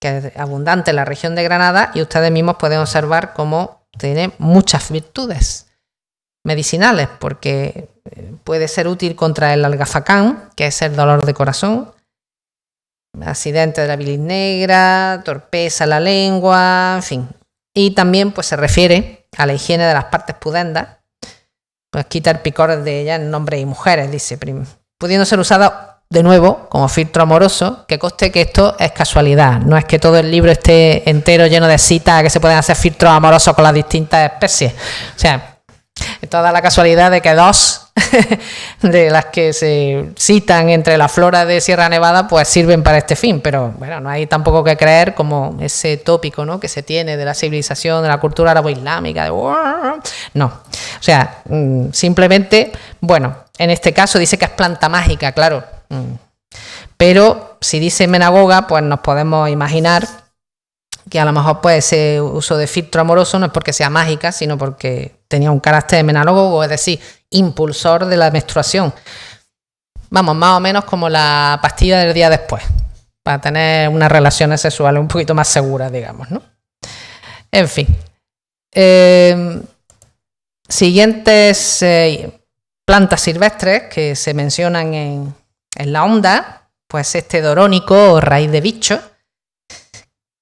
que es abundante en la región de Granada, y ustedes mismos pueden observar cómo tiene muchas virtudes medicinales, porque puede ser útil contra el algafacán, que es el dolor de corazón, accidente de la bilis negra, torpeza en la lengua, en fin. Y también pues se refiere a la higiene de las partes pudendas, pues quita el picor de ellas en hombres y mujeres, dice, pudiendo ser usada de nuevo como filtro amoroso, que conste que esto es casualidad, no es que todo el libro esté entero lleno de citas que se pueden hacer filtros amorosos con las distintas especies. O sea, toda la casualidad de que 2 de las que se citan entre la flora de Sierra Nevada pues sirven para este fin, pero bueno, no hay tampoco que creer como ese tópico, ¿no?, que se tiene de la civilización, de la cultura árabe-islámica, no, o sea, simplemente, bueno, en este caso dice que es planta mágica, claro, pero si dice menagoga, pues nos podemos imaginar que a lo mejor pues ese uso de filtro amoroso no es porque sea mágica, sino porque tenía un carácter menalógogo, es decir, impulsor de la menstruación. Vamos, más o menos como la pastilla del día después, para tener unas relaciones sexuales un poquito más seguras, digamos, ¿no? En fin. Siguientes plantas silvestres que se mencionan en la onda, pues este dorónico o raíz de bicho,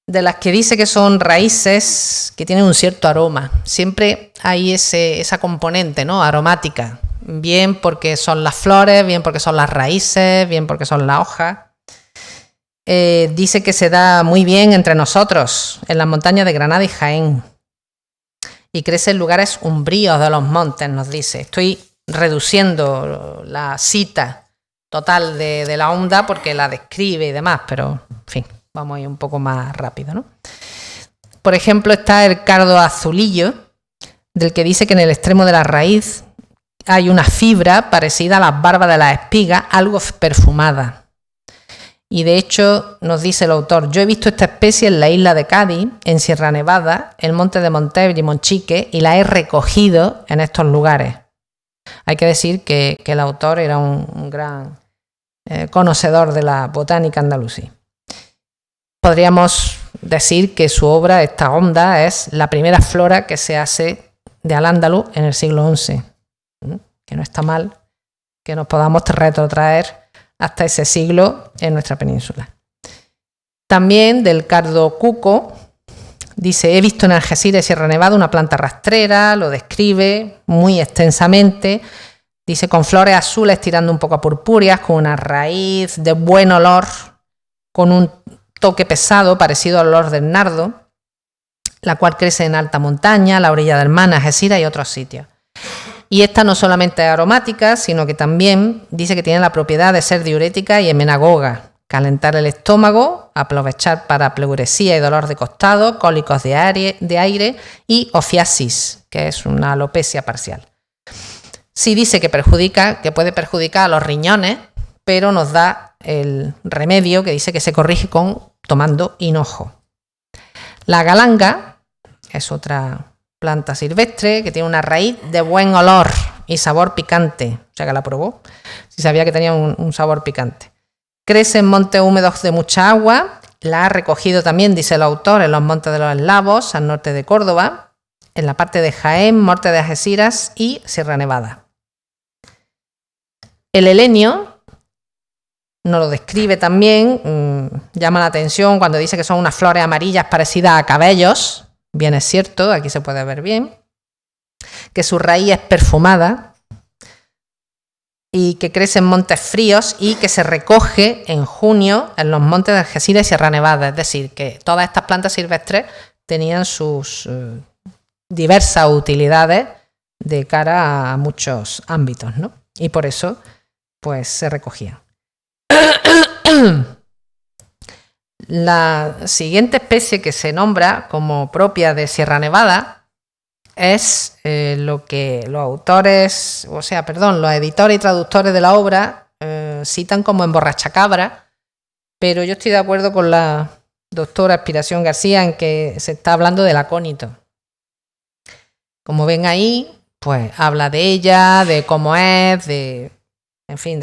de las que dice que son raíces que tienen un cierto aroma. Siempre hay esa componente, ¿no?, aromática, bien porque son las flores, bien porque son las raíces, bien porque son las hojas. Dice que se da muy bien entre nosotros, en las montañas de Granada y Jaén, y crece en lugares umbríos de los montes, nos dice. Estoy reduciendo la cita total de la onda porque la describe y demás, pero en fin, vamos a ir un poco más rápido, ¿no? Por ejemplo, está el cardo azulillo, del que dice que en el extremo de la raíz hay una fibra parecida a las barbas de las espigas, algo perfumada. Y de hecho, nos dice el autor, yo he visto esta especie en la isla de Cádiz, en Sierra Nevada, el monte de Montebri y Monchique, y la he recogido en estos lugares. Hay que decir que el autor era un gran conocedor de la botánica andalusí. Podríamos decir que su obra, esta onda, es la primera flora que se hace de Al-Ándalus en el siglo XI. Que no está mal que nos podamos retrotraer hasta ese siglo en nuestra península. También del cardo cuco, dice, he visto en Algeciras y Sierra Nevada una planta rastrera, lo describe muy extensamente, dice con flores azules tirando un poco a purpúreas, con una raíz de buen olor, con un toque pesado parecido al olor del nardo, la cual crece en alta montaña, la orilla del mar, Algeciras y otros sitios. Y esta no solamente es aromática, sino que también dice que tiene la propiedad de ser diurética y emenagoga, calentar el estómago, aprovechar para pleuresía y dolor de costado, cólicos de aire y ofiasis, que es una alopecia parcial. Sí dice que puede perjudicar a los riñones, pero nos da el remedio que dice que se corrige tomando hinojo. La galanga es otra planta silvestre que tiene una raíz de buen olor y sabor picante, o sea que la probó, si sabía que tenía un sabor picante. Crece en montes húmedos de mucha agua La ha recogido también, dice el autor, en los Montes de los Eslavos, al norte de Córdoba, en la parte de Jaén, Monte de Algeciras y Sierra Nevada. El helenio nos lo describe también, llama la atención cuando dice que son unas flores amarillas parecidas a cabellos, bien es cierto, aquí se puede ver bien, que su raíz es perfumada y que crece en montes fríos y que se recoge en junio en los montes de Algeciras y Sierra Nevada. Es decir, que todas estas plantas silvestres tenían sus diversas utilidades de cara a muchos ámbitos, ¿no? Y por eso, pues, se recogían. La siguiente especie que se nombra como propia de Sierra Nevada es lo que los los editores y traductores de la obra citan como emborrachacabra, pero yo estoy de acuerdo con la doctora Aspiración García en que se está hablando del acónito. Como ven ahí, pues habla de ella, de cómo es, de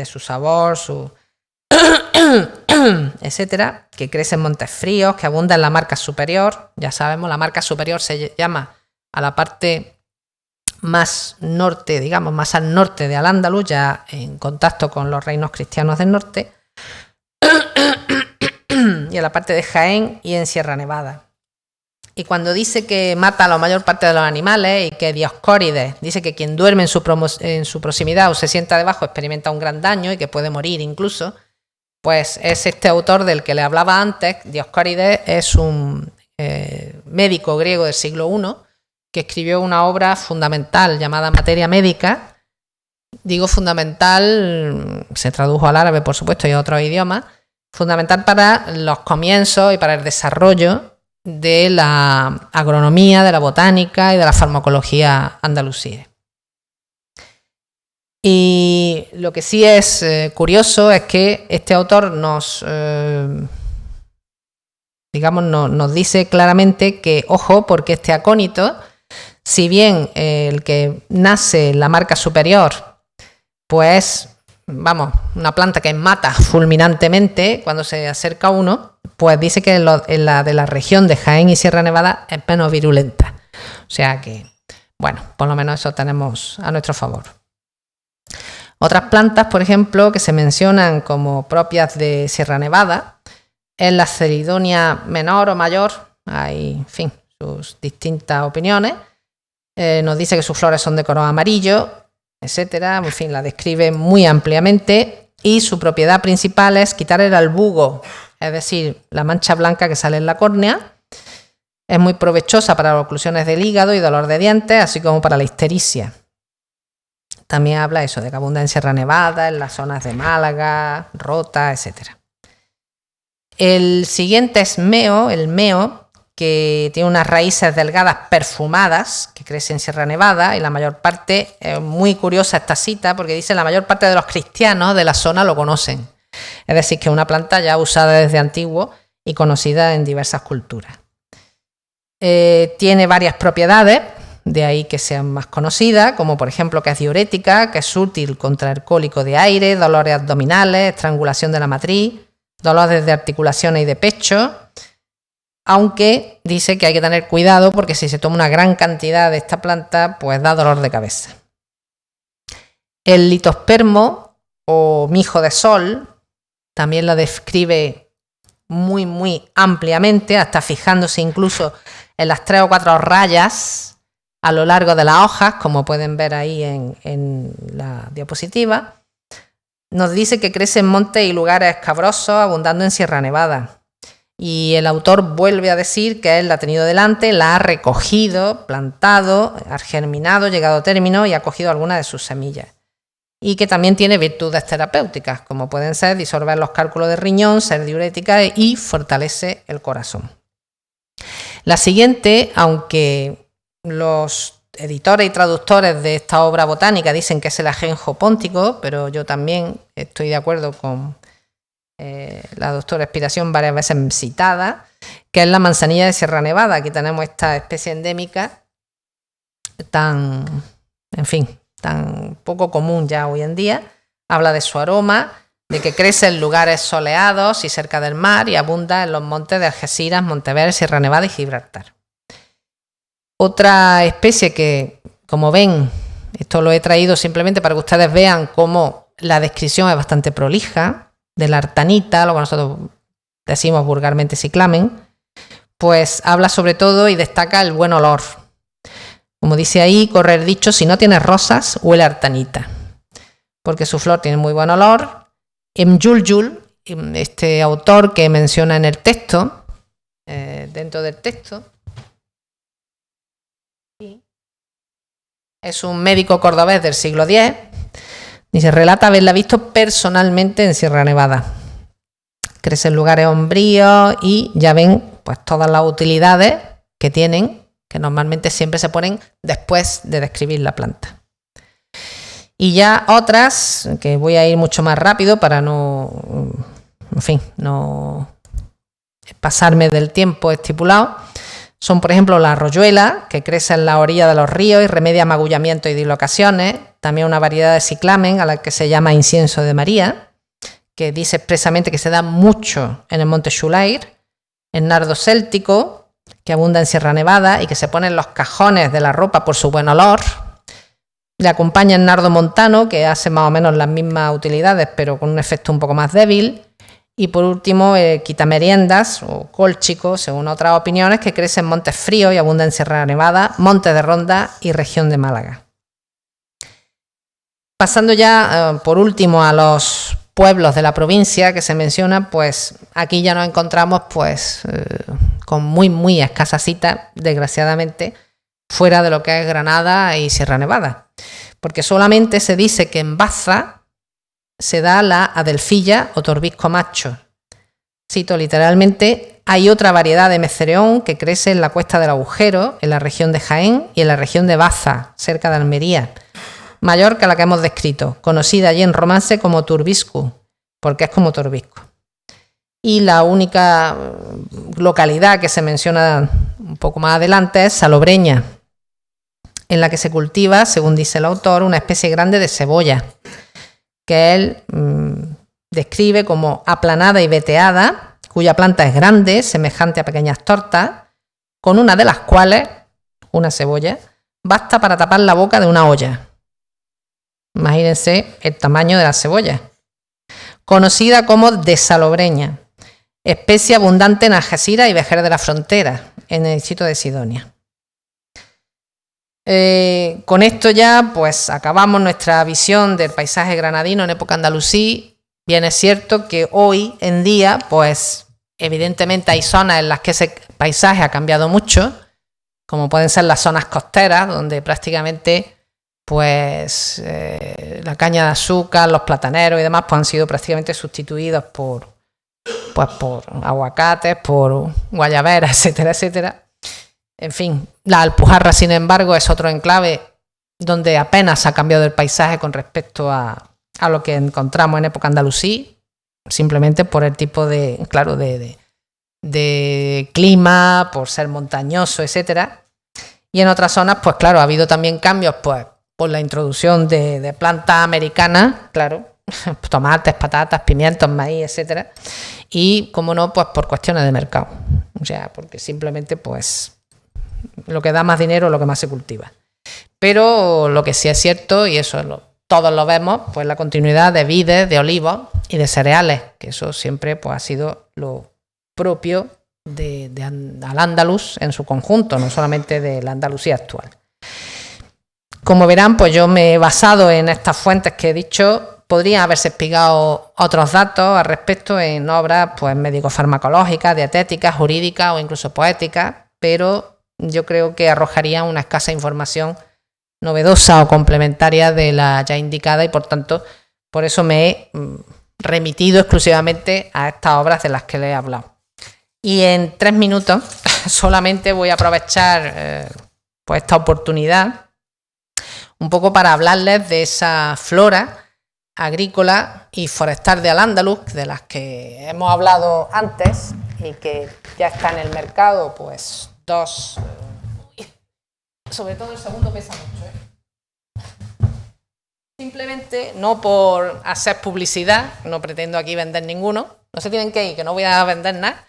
su sabor, su etcétera, que crece en montes fríos, que abunda en la marca superior. Ya sabemos, la marca superior se llama a la parte más norte, digamos, más al norte de Al-Ándalus, ya en contacto con los reinos cristianos del norte, y a la parte de Jaén y en Sierra Nevada. Y cuando dice que mata a la mayor parte de los animales y que Dioscórides dice que quien duerme en su proximidad o se sienta debajo experimenta un gran daño y que puede morir incluso, pues es este autor del que le hablaba antes. Dioscórides es un médico griego del siglo I que escribió una obra fundamental llamada Materia Médica. Digo fundamental, se tradujo al árabe, por supuesto, y a otros idiomas, fundamental para los comienzos y para el desarrollo de la agronomía, de la botánica y de la farmacología andalusí. Y lo que sí es curioso es que este autor nos dice claramente que, ojo, porque este acónito, si bien el que nace en la marca superior, pues, una planta que mata fulminantemente cuando se acerca a uno, pues dice que en la de la región de Jaén y Sierra Nevada es menos virulenta. O sea que, bueno, por lo menos eso tenemos a nuestro favor. Otras plantas, por ejemplo, que se mencionan como propias de Sierra Nevada, es la Ceridonia menor o mayor. Hay, sus distintas opiniones. Nos dice que sus flores son de color amarillo, etcétera. La describe muy ampliamente y su propiedad principal es quitar el albugo, es decir, la mancha blanca que sale en la córnea. Es muy provechosa para las oclusiones del hígado y dolor de dientes, así como para la ictericia. También habla eso de que abunda en Sierra Nevada, en las zonas de Málaga, Rota, etcétera. El siguiente es el meo, que tiene unas raíces delgadas perfumadas que crecen en Sierra Nevada, y la mayor parte, es muy curiosa esta cita porque dice la mayor parte de los cristianos de la zona lo conocen. Es decir, que es una planta ya usada desde antiguo y conocida en diversas culturas. Tiene varias propiedades, de ahí que sean más conocidas, como por ejemplo que es diurética, que es útil contra el cólico de aire, dolores abdominales, estrangulación de la matriz, dolores de articulaciones y de pecho, aunque dice que hay que tener cuidado porque si se toma una gran cantidad de esta planta, pues da dolor de cabeza. El litospermo o mijo de sol también la describe muy, muy ampliamente, hasta fijándose incluso en las 3 o 4 rayas a lo largo de las hojas, como pueden ver ahí en la diapositiva. Nos dice que crece en montes y lugares escabrosos, abundando en Sierra Nevada. Y el autor vuelve a decir que él la ha tenido delante, la ha recogido, plantado, ha germinado, llegado a término y ha cogido algunas de sus semillas. Y que también tiene virtudes terapéuticas, como pueden ser disolver los cálculos de riñón, ser diurética y fortalece el corazón. La siguiente, aunque los editores y traductores de esta obra botánica dicen que es el ajenjo póntico, pero yo también estoy de acuerdo con la doctora Aspiración varias veces citada, que es la manzanilla de Sierra Nevada. Aquí tenemos esta especie endémica tan poco común ya hoy en día. Habla de su aroma, de que crece en lugares soleados y cerca del mar y abunda en los montes de Algeciras, Monteverde, Sierra Nevada y Gibraltar. Otra especie que, como ven, esto lo he traído simplemente para que ustedes vean cómo la descripción es bastante prolija, de la artanita, lo que nosotros decimos vulgarmente ciclamen, pues habla sobre todo y destaca el buen olor. Como dice ahí, corre el dicho, si no tienes rosas, huele a artanita, porque su flor tiene muy buen olor. Mjuljul, este autor que menciona en el texto, dentro del texto, es un médico cordobés del siglo X y se relata haberla visto personalmente en Sierra Nevada. Crece en lugares umbríos y ya ven pues todas las utilidades que tienen, que normalmente siempre se ponen después de describir la planta. Y ya otras, que voy a ir mucho más rápido para no pasarme del tiempo estipulado, son por ejemplo la arroyuela, que crece en la orilla de los ríos y remedia magullamientos y dislocaciones, también una variedad de ciclamen a la que se llama incienso de María, que dice expresamente que se da mucho en el monte Xulair, el nardo céltico, que abunda en Sierra Nevada y que se pone en los cajones de la ropa por su buen olor. Le acompaña el nardo montano, que hace más o menos las mismas utilidades, pero con un efecto un poco más débil. Y por último, quitameriendas o colchico, según otras opiniones, que crece en montes fríos y abunda en Sierra Nevada, Montes de Ronda y región de Málaga. Pasando ya, por último, a los pueblos de la provincia que se menciona, pues aquí ya nos encontramos pues con muy escasas citas, desgraciadamente, fuera de lo que es Granada y Sierra Nevada, porque solamente se dice que en Baza se da la adelfilla o torbisco macho. Cito literalmente, hay otra variedad de mecereón que crece en la Cuesta del Agujero, en la región de Jaén y en la región de Baza, cerca de Almería, mayor que la que hemos descrito, conocida allí en romance como turbiscu, porque es como torbisco. Y la única localidad que se menciona un poco más adelante es Salobreña, en la que se cultiva, según dice el autor, una especie grande de cebolla, que él describe como aplanada y veteada, cuya planta es grande, semejante a pequeñas tortas, con una de las cuales, una cebolla, basta para tapar la boca de una olla. Imagínense el tamaño de la cebolla. Conocida como desalobreña, especie abundante en Algeciras y Vejer de la Frontera, en el distrito de Sidonia. Con esto ya pues acabamos nuestra visión del paisaje granadino en época andalusí. Bien es cierto que hoy en día pues evidentemente hay zonas en las que ese paisaje ha cambiado mucho, como pueden ser las zonas costeras, donde prácticamente pues la caña de azúcar, los plataneros y demás pues han sido prácticamente sustituidos por aguacates, por guayaberas, etcétera, etcétera. En fin, la Alpujarra, sin embargo, es otro enclave donde apenas ha cambiado el paisaje con respecto a lo que encontramos en época andalusí, simplemente por el tipo de clima, por ser montañoso, etcétera. Y en otras zonas, pues claro, ha habido también cambios, pues por la introducción de plantas americanas, claro, tomates, patatas, pimientos, maíz, etcétera. Y, como no, pues por cuestiones de mercado. O sea, porque simplemente, pues, lo que da más dinero es lo que más se cultiva. Pero lo que sí es cierto, y eso todos lo vemos, pues la continuidad de vides, de olivos y de cereales, que eso siempre pues ha sido lo propio de Al-Ándalus en su conjunto, no solamente de la Andalucía actual. Como verán, pues yo me he basado en estas fuentes que he dicho. Podrían haberse explicado otros datos al respecto en obras pues médico-farmacológicas, dietéticas, jurídicas o incluso poéticas, pero yo creo que arrojarían una escasa información novedosa o complementaria de la ya indicada y por tanto por eso me he remitido exclusivamente a estas obras de las que les he hablado. Y en 3 minutos solamente voy a aprovechar pues esta oportunidad un poco para hablarles de esa flora agrícola y forestal de Al-Ándalus, de las que hemos hablado antes y que ya está en el mercado, pues dos, sobre todo el segundo pesa mucho, Simplemente, no por hacer publicidad, no pretendo aquí vender ninguno, no se tienen que ir, que no voy a vender nada.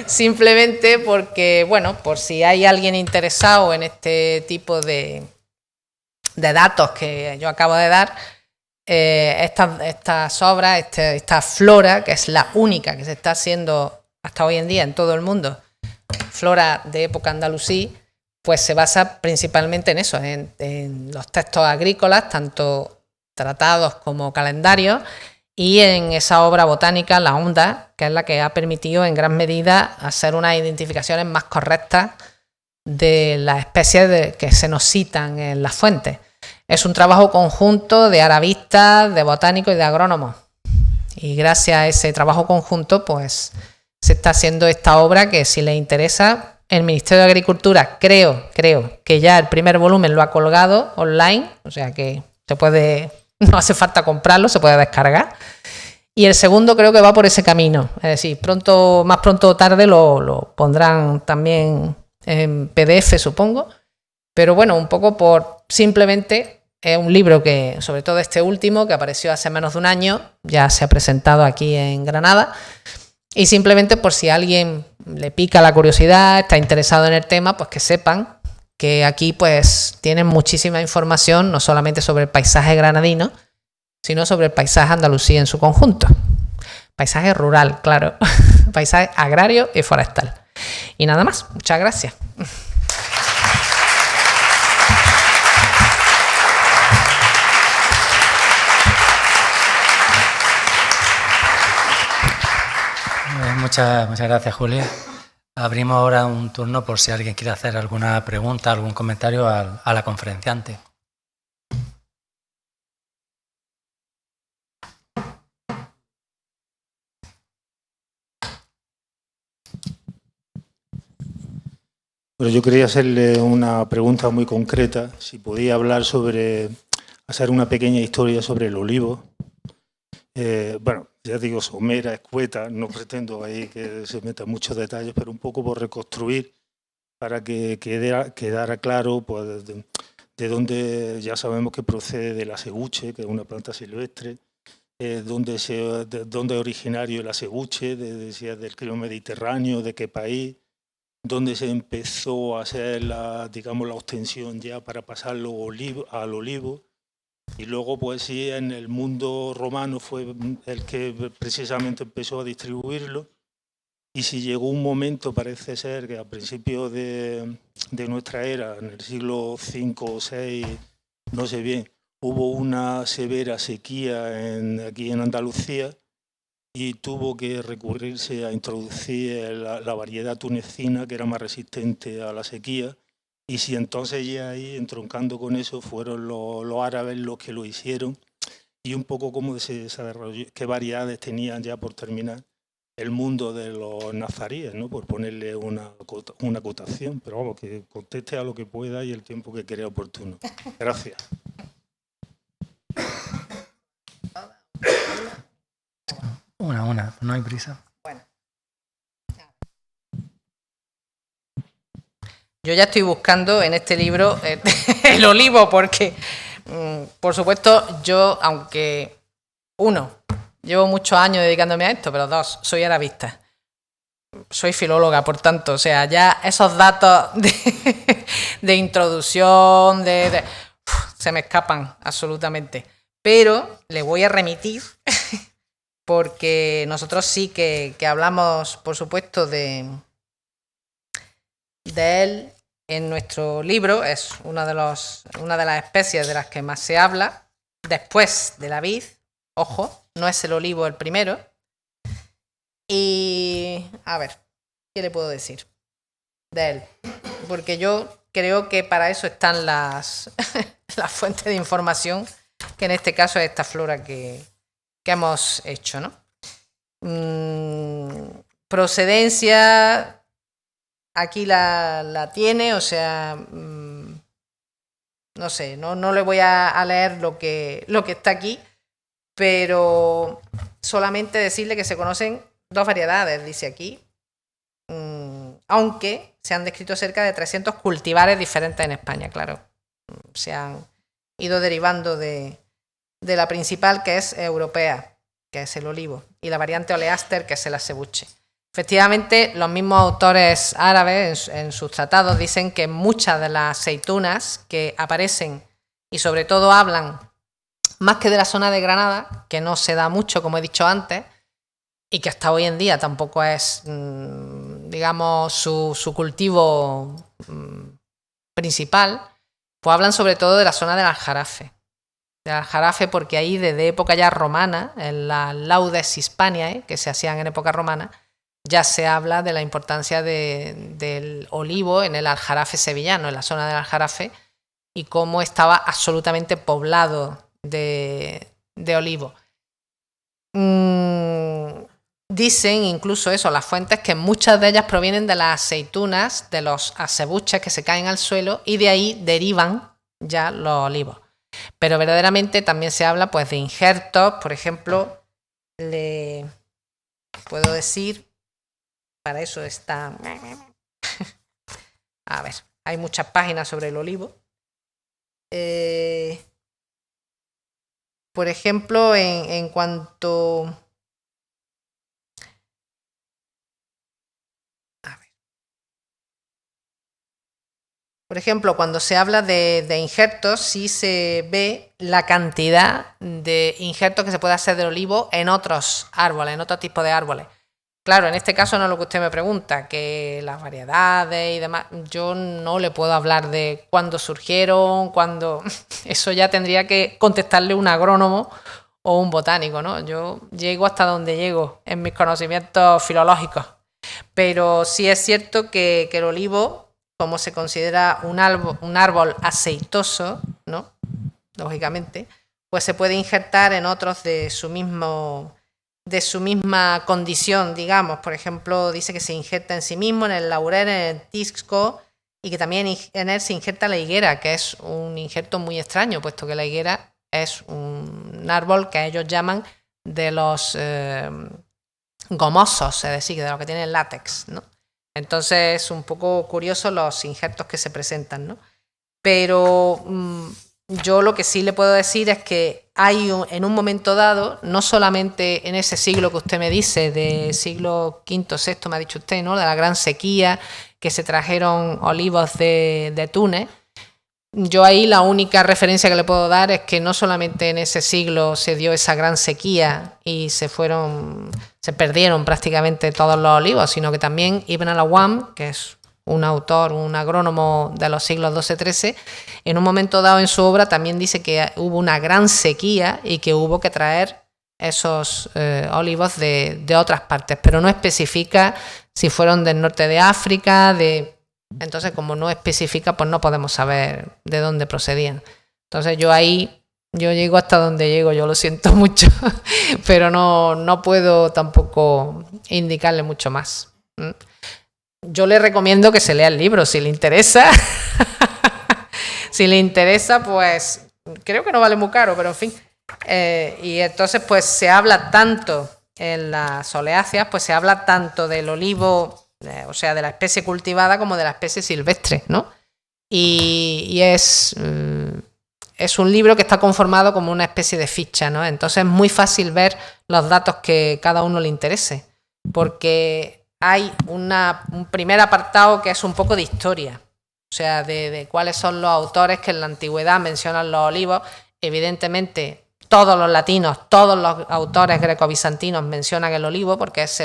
Simplemente porque, bueno, por si hay alguien interesado en este tipo de datos que yo acabo de dar, estas obras, esta flora, que es la única que se está haciendo hasta hoy en día en todo el mundo, flora de época andalusí, pues se basa principalmente en eso, en los textos agrícolas, tanto tratados como calendarios, y en esa obra botánica, la Honda, que es la que ha permitido en gran medida hacer unas identificaciones más correctas de las especies que se nos citan en las fuentes. Es un trabajo conjunto de arabistas, de botánicos y de agrónomos. Y gracias a ese trabajo conjunto, pues se está haciendo esta obra que, si les interesa, el Ministerio de Agricultura creo que ya el primer volumen lo ha colgado online, o sea que se puede, no hace falta comprarlo, se puede descargar. Y el segundo creo que va por ese camino, es decir, más pronto o tarde lo pondrán también en PDF, supongo. Pero bueno, un poco por simplemente, es un libro que, sobre todo este último, que apareció hace menos de un año, ya se ha presentado aquí en Granada. Y simplemente por si a alguien le pica la curiosidad, está interesado en el tema, pues que sepan que aquí pues tienen muchísima información, no solamente sobre el paisaje granadino, sino sobre el paisaje andalusí en su conjunto. Paisaje rural, claro, paisaje agrario y forestal. Y nada más, muchas gracias. Muchas gracias, Julia. Abrimos ahora un turno por si alguien quiere hacer alguna pregunta, algún comentario a la conferenciante. Bueno, yo quería hacerle una pregunta muy concreta, si podía hablar hacer una pequeña historia sobre el olivo. Bueno, ya digo, somera, escueta, no pretendo ahí que se metan muchos detalles, pero un poco por reconstruir para que quedara claro pues, de dónde ya sabemos que procede del acebuche, que es una planta silvestre, dónde es originario el acebuche, si es del clima mediterráneo, de qué país, dónde se empezó a hacer la obtención ya para pasarlo al olivo. Y luego, pues sí, en el mundo romano fue el que precisamente empezó a distribuirlo. Y si llegó un momento, parece ser que a principios de nuestra era, en el siglo V o VI, no sé bien, hubo una severa sequía aquí en Andalucía y tuvo que recurrirse a introducir la variedad tunecina, que era más resistente a la sequía. Y si entonces ya ahí, entroncando con eso, fueron los árabes los que lo hicieron, y un poco cómo se desarrolló, qué variedades tenían, ya por terminar, el mundo de los nazaríes, ¿no? Por ponerle una acotación, pero vamos, que conteste a lo que pueda y el tiempo que crea oportuno. Gracias. Una, no hay prisa. Bueno. Yo ya estoy buscando en este libro el olivo porque, por supuesto, yo, aunque, llevo muchos años dedicándome a esto, pero dos, soy arabista. Soy filóloga, por tanto, o sea, ya esos datos de introducción, se me escapan absolutamente. Pero le voy a remitir porque nosotros sí que hablamos, por supuesto, de él en nuestro libro. Es una de las especies de las que más se habla, después de la vid. Ojo, no es el olivo el primero. Y a ver, ¿qué le puedo decir de él? Porque yo creo que para eso están las fuentes de información, que en este caso es esta flora que hemos hecho, ¿no? Procedencia, aquí la tiene, o sea, no sé, no le voy a leer lo que está aquí, pero solamente decirle que se conocen 2 variedades, dice aquí, aunque se han descrito cerca de 300 cultivares diferentes en España, claro. Se han ido derivando de la principal, que es europea, que es el olivo, y la variante oleaster, que es el acebuche. Efectivamente, los mismos autores árabes en sus tratados dicen que muchas de las aceitunas que aparecen y sobre todo hablan más que de la zona de Granada, que no se da mucho, como he dicho antes, y que hasta hoy en día tampoco es, digamos, su cultivo principal, pues hablan sobre todo de la zona del Aljarafe. Del Aljarafe, porque ahí desde época ya romana, en las laudes hispaniae, que se hacían en época romana, ya se habla de la importancia del olivo en el Aljarafe sevillano, en la zona del Aljarafe, y cómo estaba absolutamente poblado de olivo. Dicen incluso eso, las fuentes, que muchas de ellas provienen de las aceitunas, de los acebuches que se caen al suelo, y de ahí derivan ya los olivos. Pero verdaderamente también se habla pues de injertos, por ejemplo, le puedo decir, para eso está... A ver, hay muchas páginas sobre el olivo. Por ejemplo, en cuanto... Por ejemplo, cuando se habla de injertos, sí se ve la cantidad de injertos que se puede hacer del olivo en otros árboles, en otro tipo de árboles. Claro, en este caso no es lo que usted me pregunta, que las variedades y demás, yo no le puedo hablar de cuándo surgieron, cuándo... Eso ya tendría que contestarle un agrónomo o un botánico, ¿no? Yo llego hasta donde llego en mis conocimientos filológicos. Pero sí es cierto que el olivo, como se considera un árbol aceitoso, ¿no? Lógicamente, pues se puede injertar en otros de su misma condición, digamos. Por ejemplo, dice que se injerta en sí mismo, en el laurel, en el tisco, y que también en él se injerta la higuera, que es un injerto muy extraño, puesto que la higuera es un árbol que ellos llaman de los gomosos, es decir, de los que tienen látex, ¿no? Entonces es un poco curioso los injertos que se presentan, ¿no? Pero yo lo que sí le puedo decir es que hay en un momento dado, no solamente en ese siglo que usted me dice, de siglo V, VI, me ha dicho usted, ¿no? De la gran sequía, que se trajeron olivos de Túnez. Yo ahí la única referencia que le puedo dar es que no solamente en ese siglo se dio esa gran sequía y se perdieron prácticamente todos los olivos, sino que también Ibn al-Awwam, que es un autor, un agrónomo de los siglos XII-XIII, en un momento dado en su obra también dice que hubo una gran sequía y que hubo que traer esos olivos de otras partes, pero no especifica si fueron del norte de África, entonces como no especifica, pues no podemos saber de dónde procedían. Entonces yo llego hasta donde llego, yo lo siento mucho, pero no puedo tampoco indicarle mucho más. Yo le recomiendo que se lea el libro, si le interesa. Si le interesa, pues creo que no vale muy caro, pero en fin. Y entonces pues se habla tanto en las oleáceas, pues se habla tanto del olivo, o sea, de la especie cultivada como de la especie silvestre, ¿no? Y es un libro que está conformado como una especie de ficha, ¿no? Entonces es muy fácil ver los datos que cada uno le interese, porque hay un primer apartado que es un poco de historia, o sea, de cuáles son los autores que en la antigüedad mencionan los olivos. Evidentemente, todos los latinos, todos los autores greco-bizantinos mencionan el olivo porque es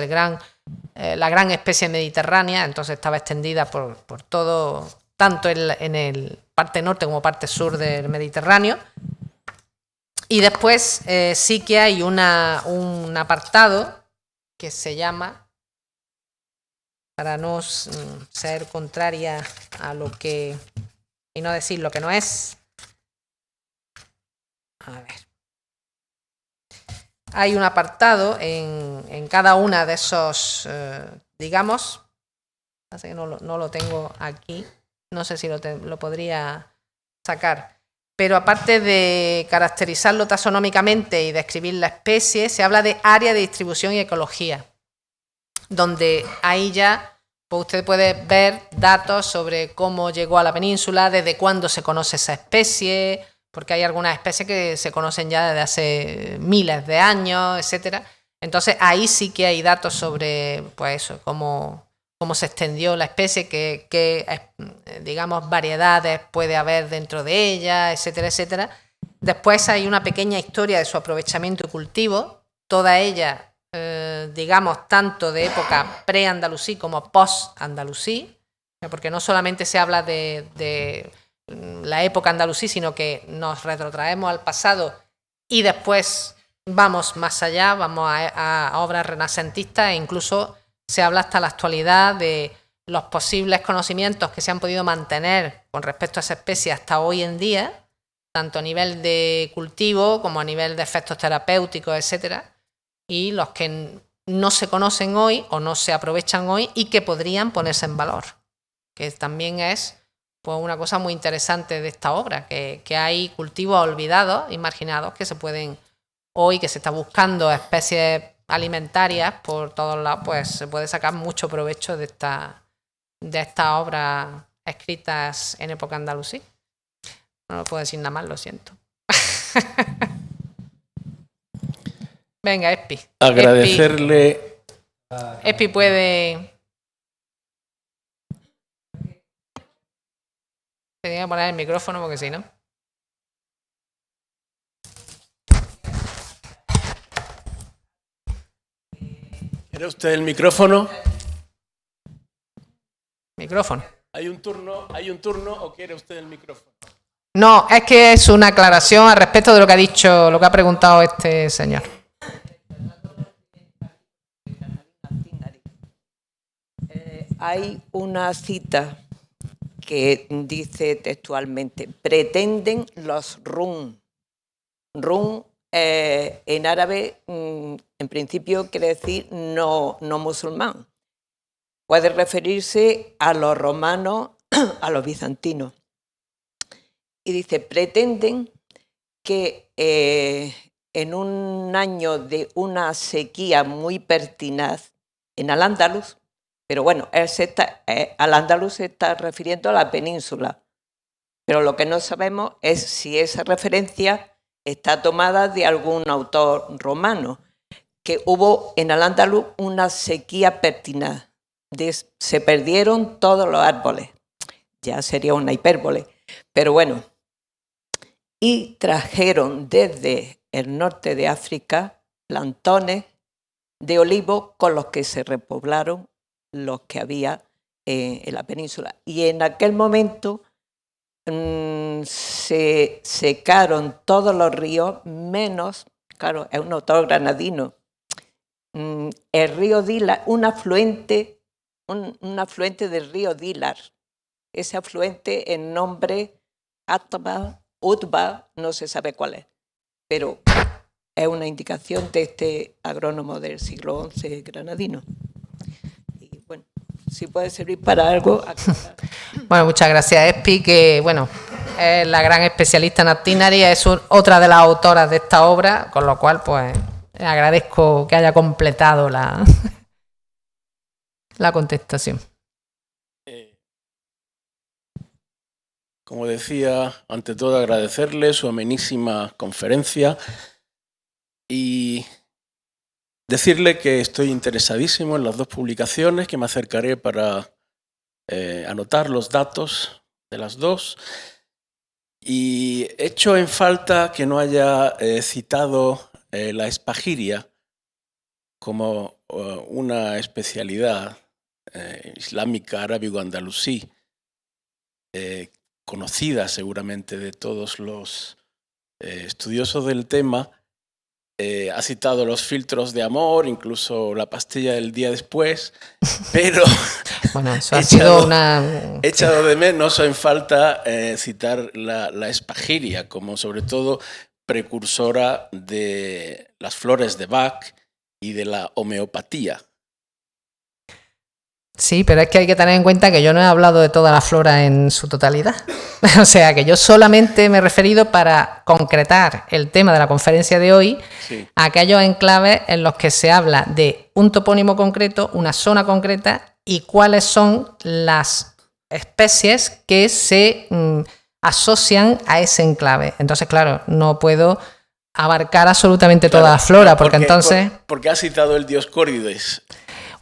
la gran especie mediterránea, entonces estaba extendida por todo, tanto en el parte norte como parte sur del Mediterráneo. Y después sí que hay un apartado que se llama, para no ser contraria a lo que, y no decir lo que no es, a ver. Hay un apartado en cada una de esos, digamos, así que no lo tengo aquí, no sé si lo podría sacar, pero aparte de caracterizarlo taxonómicamente y describir la especie, se habla de área de distribución y ecología, donde ahí ya pues usted puede ver datos sobre cómo llegó a la península, desde cuándo se conoce esa especie, porque hay algunas especies que se conocen ya desde hace miles de años, etcétera. Entonces ahí sí que hay datos sobre, pues eso, cómo se extendió la especie, qué digamos, variedades puede haber dentro de ella, etcétera, etcétera. Después hay una pequeña historia de su aprovechamiento y cultivo, toda ella, digamos, tanto de época pre-andalusí como post-andalusí, porque no solamente se habla de la época andalusí, sino que nos retrotraemos al pasado y después vamos más allá, vamos a obras renacentistas e incluso se habla hasta la actualidad de los posibles conocimientos que se han podido mantener con respecto a esa especie hasta hoy en día, tanto a nivel de cultivo como a nivel de efectos terapéuticos, etcétera, y los que no se conocen hoy o no se aprovechan hoy y que podrían ponerse en valor, que también es pues una cosa muy interesante de esta obra, que hay cultivos olvidados y marginados que se pueden hoy, que se está buscando especies alimentarias por todos lados, pues se puede sacar mucho provecho de estas obras escritas en época andalusí. No lo puedo decir nada más, lo siento. Venga, Espi. Agradecerle. Espi puede. Tenía que poner el micrófono porque si no. ¿Quiere usted el micrófono? Micrófono. ¿Hay un turno o quiere usted el micrófono? No, es que es una aclaración al respecto de lo que ha dicho, lo que ha preguntado este señor. Hay una cita que dice textualmente: pretenden los rum. Rum en árabe en principio quiere decir no musulmán. Puede referirse a los romanos, a los bizantinos. Y dice, pretenden que en un año de una sequía muy pertinaz en Al-Ándalus, pero bueno, Al-Ándalus se está refiriendo a la península, pero lo que no sabemos es si esa referencia está tomada de algún autor romano, que hubo en Al-Ándalus una sequía pertinaz, se perdieron todos los árboles, ya sería una hipérbole, pero bueno. Y trajeron desde el norte de África plantones de olivo con los que se repoblaron los que había en la península. Y en aquel momento se secaron todos los ríos, menos, claro, es un autor granadino, el río Dilar, un afluente del río Dilar. Ese afluente en nombre Utba, no se sabe cuál es, pero es una indicación de este agrónomo del siglo XI granadino. Y bueno, si puede servir para algo. Bueno, muchas gracias, Espi, que bueno, es la gran especialista en Actinaria, es otra de las autoras de esta obra, con lo cual pues agradezco que haya completado la contestación. Como decía, ante todo agradecerle su amenísima conferencia y decirle que estoy interesadísimo en las dos publicaciones, que me acercaré para anotar los datos de las dos. Y echo en falta que no haya citado la espagiria como una especialidad islámica arábigo-andalusí, conocida seguramente de todos los estudiosos del tema. Ha citado los filtros de amor, incluso la pastilla del día después, pero bueno, eso ha sido he echado de menos en falta citar la espagiria como sobre todo precursora de las flores de Bach y de la homeopatía. Sí, pero es que hay que tener en cuenta que yo no he hablado de toda la flora en su totalidad. O sea, que yo solamente me he referido para concretar el tema de la conferencia de hoy, sí, a aquellos enclaves en los que se habla de un topónimo concreto, una zona concreta y cuáles son las especies que se asocian a ese enclave. Entonces, claro, no puedo abarcar absolutamente toda la flora, porque entonces... Porque has citado el Dioscórides.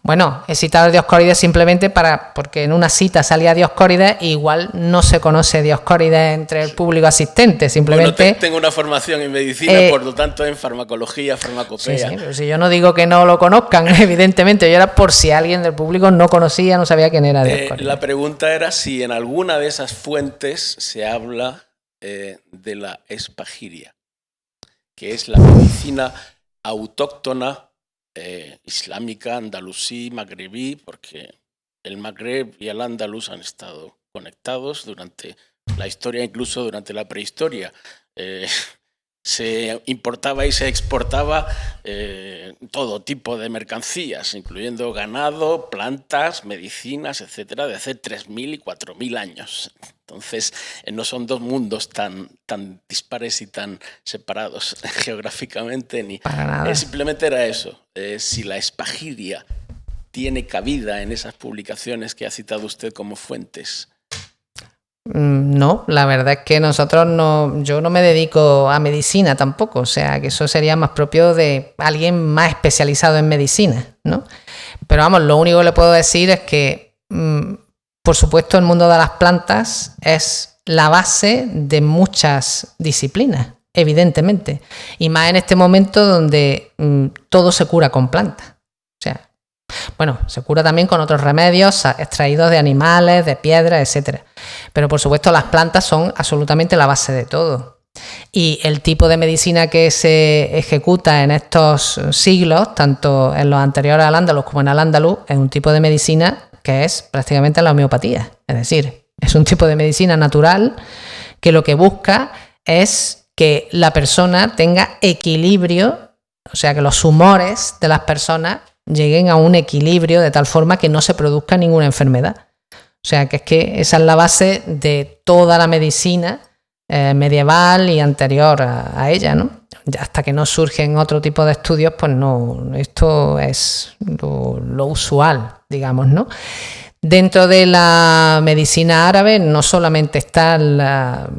Bueno, he citado el Dioscórides simplemente porque en una cita salía Dioscórides y igual no se conoce Dioscórides entre el público asistente, simplemente... Bueno, tengo una formación en medicina, por lo tanto en farmacología, farmacopea. Sí, pero si yo no digo que no lo conozcan, evidentemente, yo era por si alguien del público no conocía, no sabía quién era Dioscórides. La pregunta era si en alguna de esas fuentes se habla de la espagiria, que es la medicina autóctona islámica, andalusí, magrebí, porque el Magreb y el Andalus han estado conectados durante la historia, incluso durante la prehistoria. Se importaba y se exportaba todo tipo de mercancías, incluyendo ganado, plantas, medicinas, etcétera, de hace 3.000 y 4.000 años. Entonces, no son dos mundos tan dispares y tan separados geográficamente. Para nada. Simplemente era eso. Si la espagiria tiene cabida en esas publicaciones que ha citado usted como fuentes. No, la verdad es que yo no me dedico a medicina tampoco, o sea, que eso sería más propio de alguien más especializado en medicina, ¿no? Pero vamos, lo único que le puedo decir es que, por supuesto, el mundo de las plantas es la base de muchas disciplinas, evidentemente, y más en este momento donde todo se cura con plantas. O sea, bueno, se cura también con otros remedios extraídos de animales, de piedras, etcétera. Pero por supuesto las plantas son absolutamente la base de todo. Y el tipo de medicina que se ejecuta en estos siglos, tanto en los anteriores al Andalus como en el Andalus, es un tipo de medicina que es prácticamente la homeopatía. Es decir, es un tipo de medicina natural que lo que busca es que la persona tenga equilibrio, o sea, que los humores de las personas lleguen a un equilibrio de tal forma que no se produzca ninguna enfermedad. O sea, que es que esa es la base de toda la medicina medieval y anterior a ella, ¿no? Hasta que no surgen otro tipo de estudios, pues no, esto es lo usual, digamos, ¿no? Dentro de la medicina árabe no solamente está la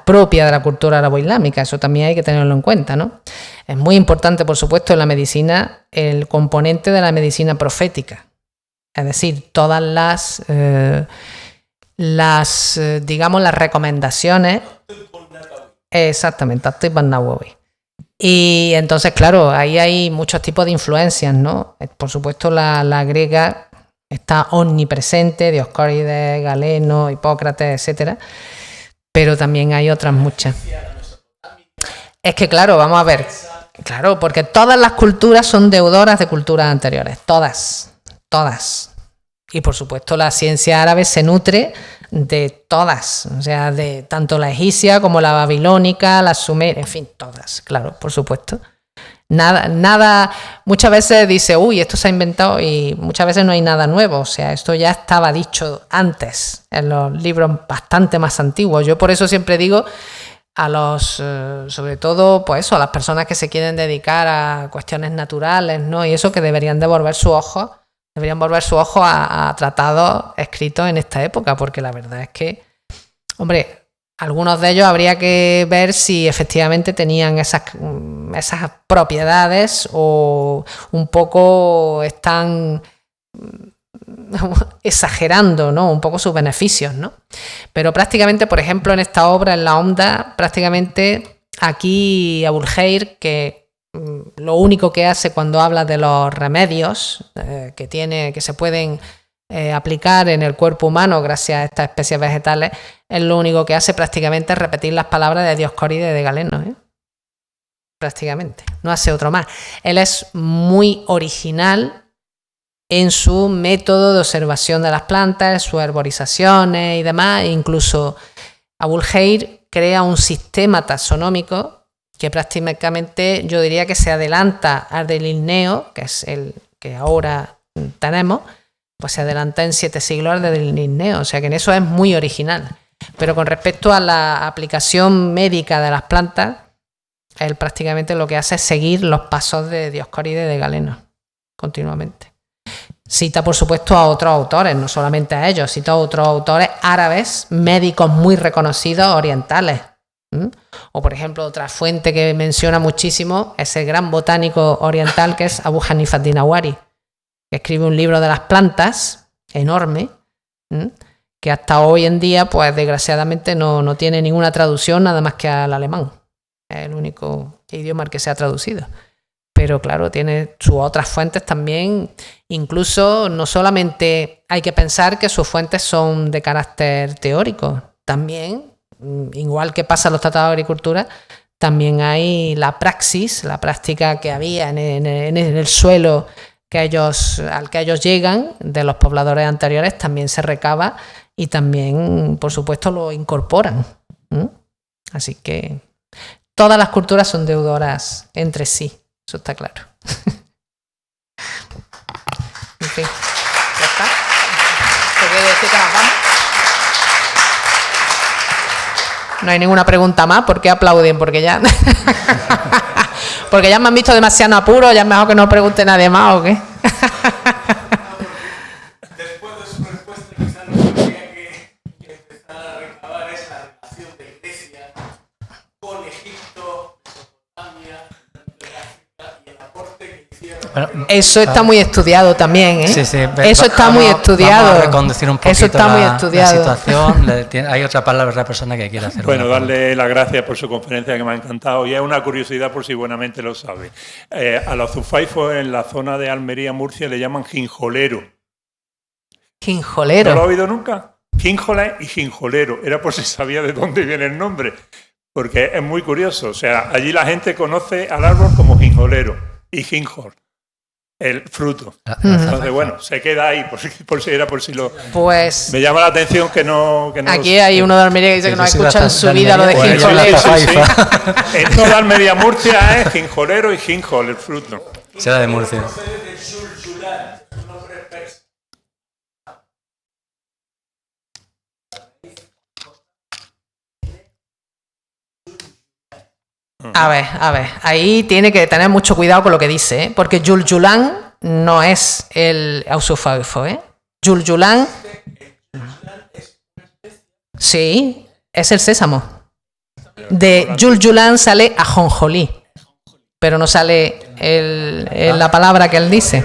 propia de la cultura arabo-islámica, eso también hay que tenerlo en cuenta, ¿no? Es muy importante, por supuesto, en la medicina el componente de la medicina profética, es decir, todas digamos, las recomendaciones. Exactamente, At-Tib an-Nawawi. Y entonces, claro, ahí hay muchos tipos de influencias, ¿no? Por supuesto, la griega está omnipresente, Dioscórides, Galeno, Hipócrates, etcétera. Pero también hay otras muchas. Es que, claro, vamos a ver. Claro, porque todas las culturas son deudoras de culturas anteriores. Todas. Y, por supuesto, la ciencia árabe se nutre de todas. O sea, de tanto la egipcia como la babilónica, la sumeria, en fin, todas. Claro, por supuesto. Nada. Muchas veces dice, uy, esto se ha inventado, y muchas veces no hay nada nuevo. O sea, esto ya estaba dicho antes en los libros bastante más antiguos. Yo por eso siempre digo a sobre todo, pues eso, a las personas que se quieren dedicar a cuestiones naturales, ¿no? Y eso, que deberían volver sus ojos a tratados escritos en esta época, porque la verdad es que, hombre, algunos de ellos habría que ver si efectivamente tenían esas propiedades o un poco están exagerando, ¿no? Un poco sus beneficios, ¿no? Pero prácticamente, por ejemplo, en esta obra, en la Omda, prácticamente aquí Abul Khair, que lo único que hace cuando habla de los remedios que se pueden aplicar en el cuerpo humano gracias a estas especies vegetales, es lo único que hace prácticamente es repetir las palabras de Dioscórides y de Galeno, prácticamente, no hace otro más. Él es muy original en su método de observación de las plantas, sus herborizaciones y demás. Incluso Abul Khair crea un sistema taxonómico que prácticamente yo diría que se adelanta al del Linneo, que es el que ahora tenemos, pues se adelanta en 7 siglos al del Linneo, o sea que en eso es muy original. Pero con respecto a la aplicación médica de las plantas, él prácticamente lo que hace es seguir los pasos de Dioscórides y de Galeno continuamente. Cita, por supuesto, a otros autores, no solamente a ellos, cita a otros autores árabes, médicos muy reconocidos orientales. O, por ejemplo, otra fuente que menciona muchísimo es el gran botánico oriental que es Abu Hanifa ad-Dinawari, que escribe un libro de las plantas enorme, que hasta hoy en día, pues desgraciadamente no tiene ninguna traducción nada más que al alemán. Es el único idioma al que se ha traducido. Pero claro, tiene sus otras fuentes también. Incluso no solamente hay que pensar que sus fuentes son de carácter teórico, también, igual que pasa en los tratados de agricultura, también hay la praxis, la práctica que había en el suelo al que ellos llegan, de los pobladores anteriores, también se recaba y también, por supuesto, lo incorporan. Así que todas las culturas son deudoras entre sí. Eso está claro. En fin, ya está. ¿Te quiere decir que nos vamos? No hay ninguna pregunta más. ¿Por qué aplauden? Porque ya me han visto demasiado apuro. Ya es mejor que no pregunte nadie más, ¿o qué? Después de su respuesta, quizás lo que habría que empezar a recabar es la relación de Grecia con Egipto, Mesopotamia, y el aporte que hicieron. Bueno, eso está muy estudiado también, ¿eh? Sí, sí. Eso está muy estudiado. Vamos a reconducir un poquito eso está muy estudiado. la situación. Hay otra palabra, otra persona que quiere hacer Bueno, una darle las gracias por su conferencia, que me ha encantado. Y es una curiosidad por si buenamente lo sabe. A los zufaifos en la zona de Almería, Murcia, le llaman jinjolero. Jinjolero. ¿No lo ha oído nunca? Jinjola y jinjolero. Era por si sabía de dónde viene el nombre. Porque es muy curioso. O sea, allí la gente conoce al árbol como jinjolero y jinjol, el fruto. Entonces, bueno, se queda ahí, por si lo... Pues Me llama la atención que no aquí hay uno de Almería que dice que no ha escuchado en su vida lo de Almería, jinjolero. sí, Sí. En toda Almería, Murcia es jinjolero y jinjol, el fruto. Será de Murcia. A ver, ahí tiene que tener mucho cuidado con lo que dice, ¿eh? Porque Juljulán no es el ausofaifo, ¿eh? Juljulán, sí, es el sésamo. De Juljulán sale ajonjolí, pero no sale la palabra que él dice.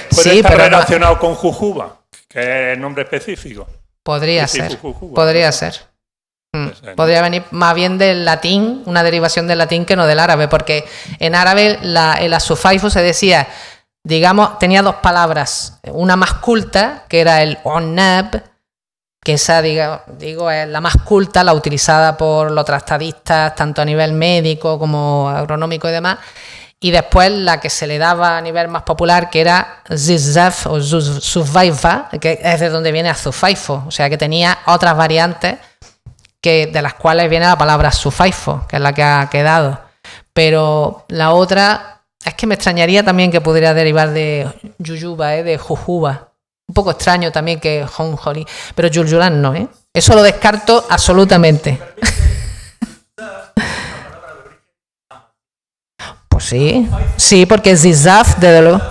¿Puede Sí, estar pero relacionado con jujuba, que es el nombre específico? podría Sí, ser, jujuba, podría ¿no? ser. ser, Podría venir más bien del latín, una derivación del latín que no del árabe, porque en árabe el asufaifo se decía, digamos, tenía dos palabras, una más culta, que era el onnab, que esa, digo, es la más culta, la utilizada por los tratadistas, tanto a nivel médico como agronómico y demás, y después la que se le daba a nivel más popular, que era zizaf o zufaifa, que es de donde viene azufaifo, o sea que tenía otras variantes de las cuales viene la palabra sufaifo, que es la que ha quedado. Pero la otra, es que me extrañaría también que pudiera derivar de yuyuba, de jujuba. Un poco extraño también que jonjolí, pero yulyulán no, ¿eh? Eso lo descarto absolutamente. Pues sí, porque zizaf, desde luego.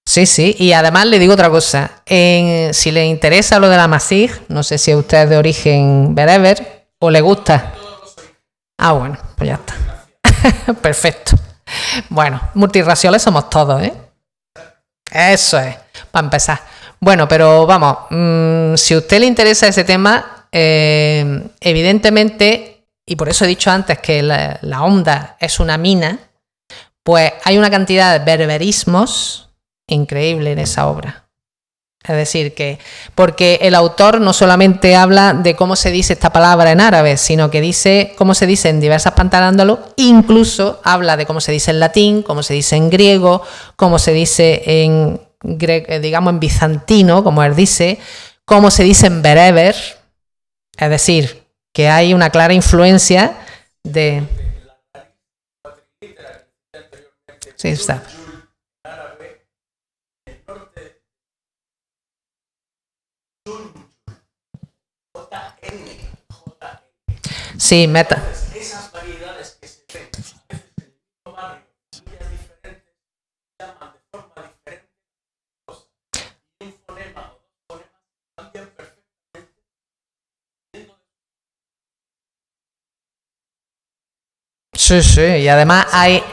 Sí, y además le digo otra cosa. Si le interesa lo de la Masij, no sé si usted es de origen bereber o le gusta. Ah, bueno, pues ya está. Perfecto. Bueno, multirraciales somos todos, ¿eh? Eso es, para empezar. Bueno, pero vamos, si a usted le interesa ese tema, evidentemente, y por eso he dicho antes que la onda es una mina, pues hay una cantidad de berberismos increíble en esa obra. Es decir, que porque el autor no solamente habla de cómo se dice esta palabra en árabe, sino que dice cómo se dice en diversas pantalándolos, incluso habla de cómo se dice en latín, cómo se dice en griego, cómo se dice en digamos en bizantino, como él dice, cómo se dice en bereber. Es decir, que hay una clara influencia de... Sí, está. Sí, meta. Esas variedades que se ven a veces en el mismo barrio, en villas diferentes, se llaman de forma diferente cosas. Y un fonema o dos fonemas cambian perfectamente. Sí, sí, y además hay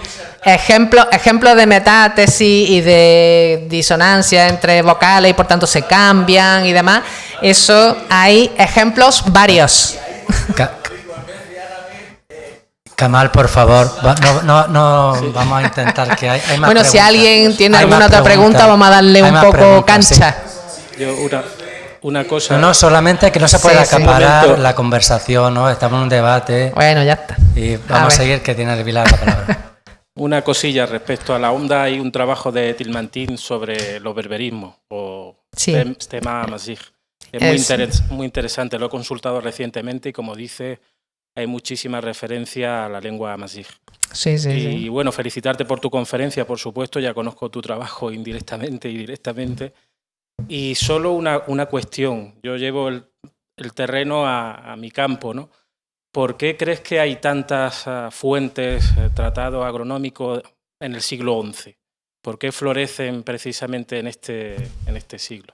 ejemplos de metátesis y de disonancia entre vocales y por tanto se cambian y demás. Eso hay ejemplos varios. Kamal, por favor, no sí. Vamos a intentar que hay más bueno, preguntas. Si alguien tiene alguna otra pregunta, vamos a darle un poco cancha. Sí. Yo una cosa... No, solamente que no se puede acaparar la conversación, ¿no? Estamos en un debate. Bueno, ya está. Y vamos a seguir, que tiene Vilar la palabra. Una cosilla respecto a la onda, hay un trabajo de Tilmantín sobre los berberismos o tema Mazig. Es muy interesante, lo he consultado recientemente y como dice, hay muchísima referencia a la lengua Mazig. Y bueno, felicitarte por tu conferencia, por supuesto, ya conozco tu trabajo indirectamente y directamente. Y solo una cuestión, yo llevo el terreno a mi campo, ¿no? ¿Por qué crees que hay tantas fuentes, tratados agronómicos en el siglo XI? ¿Por qué florecen precisamente en este siglo?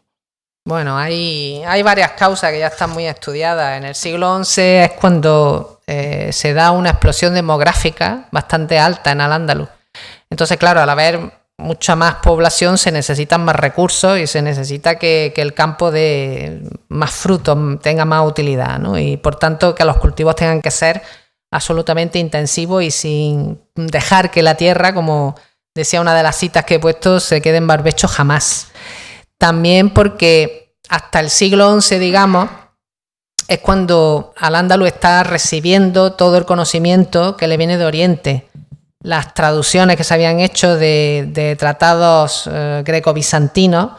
Bueno, hay varias causas que ya están muy estudiadas. En el siglo XI es cuando se da una explosión demográfica bastante alta en Al-Ándalus. Entonces, claro, al haber mucha más población se necesitan más recursos y se necesita que el campo dé más frutos, tenga más utilidad, ¿no? Y por tanto que los cultivos tengan que ser absolutamente intensivos y sin dejar que la tierra, como decía una de las citas que he puesto, se quede en barbecho jamás. También porque hasta el siglo XI, digamos, es cuando Al-Ándalus está recibiendo todo el conocimiento que le viene de Oriente. Las traducciones que se habían hecho de tratados greco-bizantinos,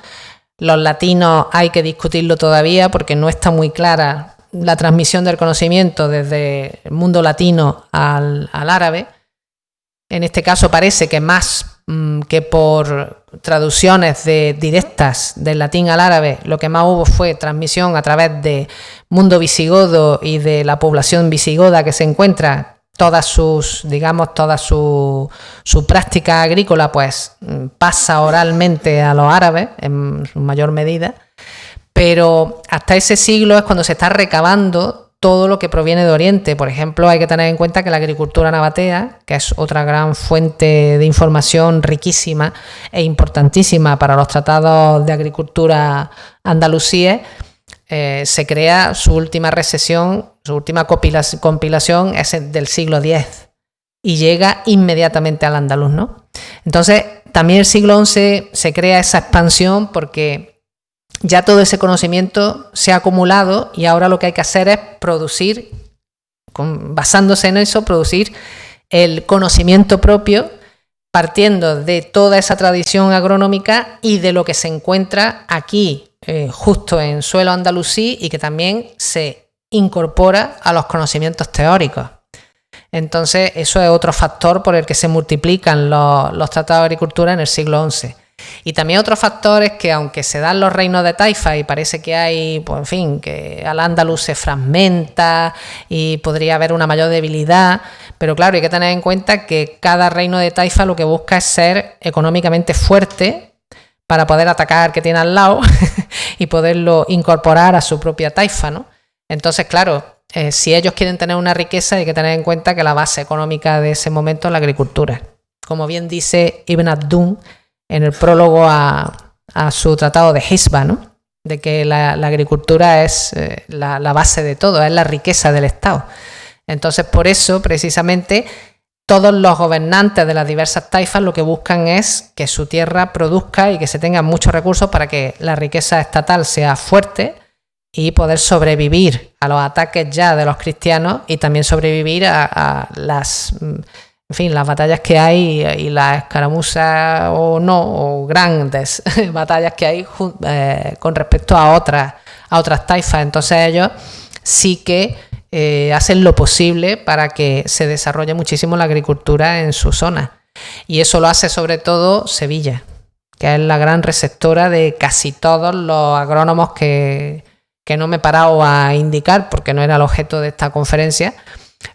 los latinos hay que discutirlo todavía porque no está muy clara la transmisión del conocimiento desde el mundo latino al árabe. En este caso parece que más que por traducciones directas del latín al árabe, lo que más hubo fue transmisión a través de mundo visigodo y de la población visigoda que se encuentra. Toda su práctica agrícola pues pasa oralmente a los árabes en mayor medida, pero hasta ese siglo es cuando se está recabando todo lo que proviene de Oriente. Por ejemplo, hay que tener en cuenta que la agricultura nabatea, que es otra gran fuente de información riquísima e importantísima para los tratados de agricultura andalusíes, se crea su última recesión, su última compilación es del siglo X y llega inmediatamente al andaluz, ¿no? Entonces, también el siglo XI se crea esa expansión porque ya todo ese conocimiento se ha acumulado y ahora lo que hay que hacer es producir, basándose en eso, producir el conocimiento propio partiendo de toda esa tradición agronómica y de lo que se encuentra aquí, justo en suelo andalusí y que también se incorpora a los conocimientos teóricos. Entonces, eso es otro factor por el que se multiplican los tratados de agricultura en el siglo XI. Y también otro factor es que aunque se dan los reinos de taifa y parece que hay, pues en fin, que Al-Ándalus se fragmenta y podría haber una mayor debilidad, pero claro, hay que tener en cuenta que cada reino de taifa lo que busca es ser económicamente fuerte para poder atacar al que tiene al lado y poderlo incorporar a su propia taifa, ¿no? Entonces, claro, si ellos quieren tener una riqueza hay que tener en cuenta que la base económica de ese momento es la agricultura. Como bien dice Ibn Abdún en el prólogo a su tratado de Hisba, ¿no? De que la agricultura es la base de todo, es la riqueza del Estado. Entonces, por eso, precisamente, todos los gobernantes de las diversas taifas lo que buscan es que su tierra produzca y que se tengan muchos recursos para que la riqueza estatal sea fuerte y poder sobrevivir a los ataques ya de los cristianos y también sobrevivir a las... En fin, las batallas que hay y las escaramuzas o grandes batallas que hay con respecto a otras taifas. Entonces ellos sí que hacen lo posible para que se desarrolle muchísimo la agricultura en su zona. Y eso lo hace sobre todo Sevilla, que es la gran receptora de casi todos los agrónomos que no me he parado a indicar porque no era el objeto de esta conferencia,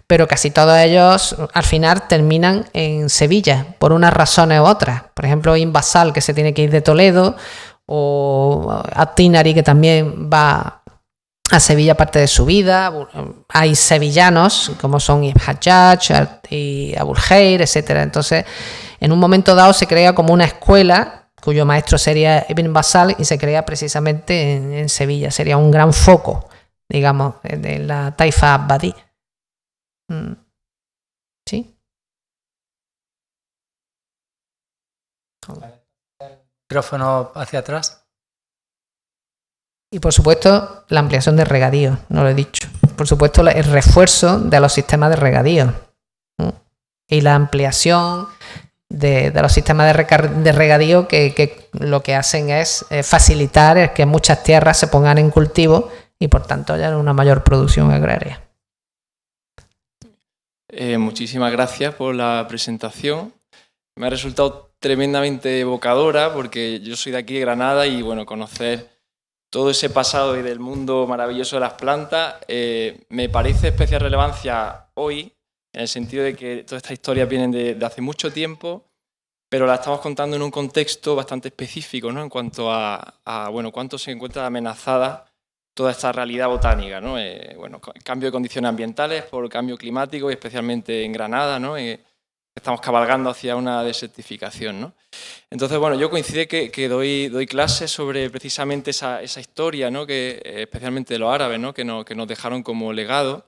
pero casi todos ellos al final terminan en Sevilla, por unas razones u otras. Por ejemplo, Invasal, que se tiene que ir de Toledo, o Atinari, que también va a Sevilla parte de su vida. Hay sevillanos, como son Ibn Hajjaj y Abul Khair, etc. Entonces, en un momento dado se crea como una escuela, cuyo maestro sería Ibn Basal, y se crea precisamente en Sevilla. Sería un gran foco, digamos, de la Taifa Abbadí. ¿Sí? Micrófono hacia atrás. Y por supuesto, la ampliación de regadío, no lo he dicho. Por supuesto, el refuerzo de los sistemas de regadío. Y la ampliación de los sistemas de regadío que lo que hacen es facilitar el que muchas tierras se pongan en cultivo y por tanto haya una mayor producción agraria. Muchísimas gracias por la presentación. Me ha resultado tremendamente evocadora porque yo soy de aquí, de Granada, y bueno, conocer todo ese pasado y del mundo maravilloso de las plantas me parece de especial relevancia hoy, en el sentido de que todas estas historias vienen de hace mucho tiempo, pero las estamos contando en un contexto bastante específico, ¿no? En cuanto a bueno, cuánto se encuentra amenazada toda esta realidad botánica, ¿no? Bueno, cambio de condiciones ambientales por cambio climático, y especialmente en Granada, ¿no? Estamos cabalgando hacia una desertificación, ¿no? Entonces, bueno, yo coincide que doy clases sobre precisamente esa historia, ¿no? Que, especialmente de los árabes, ¿no? Que nos dejaron como legado.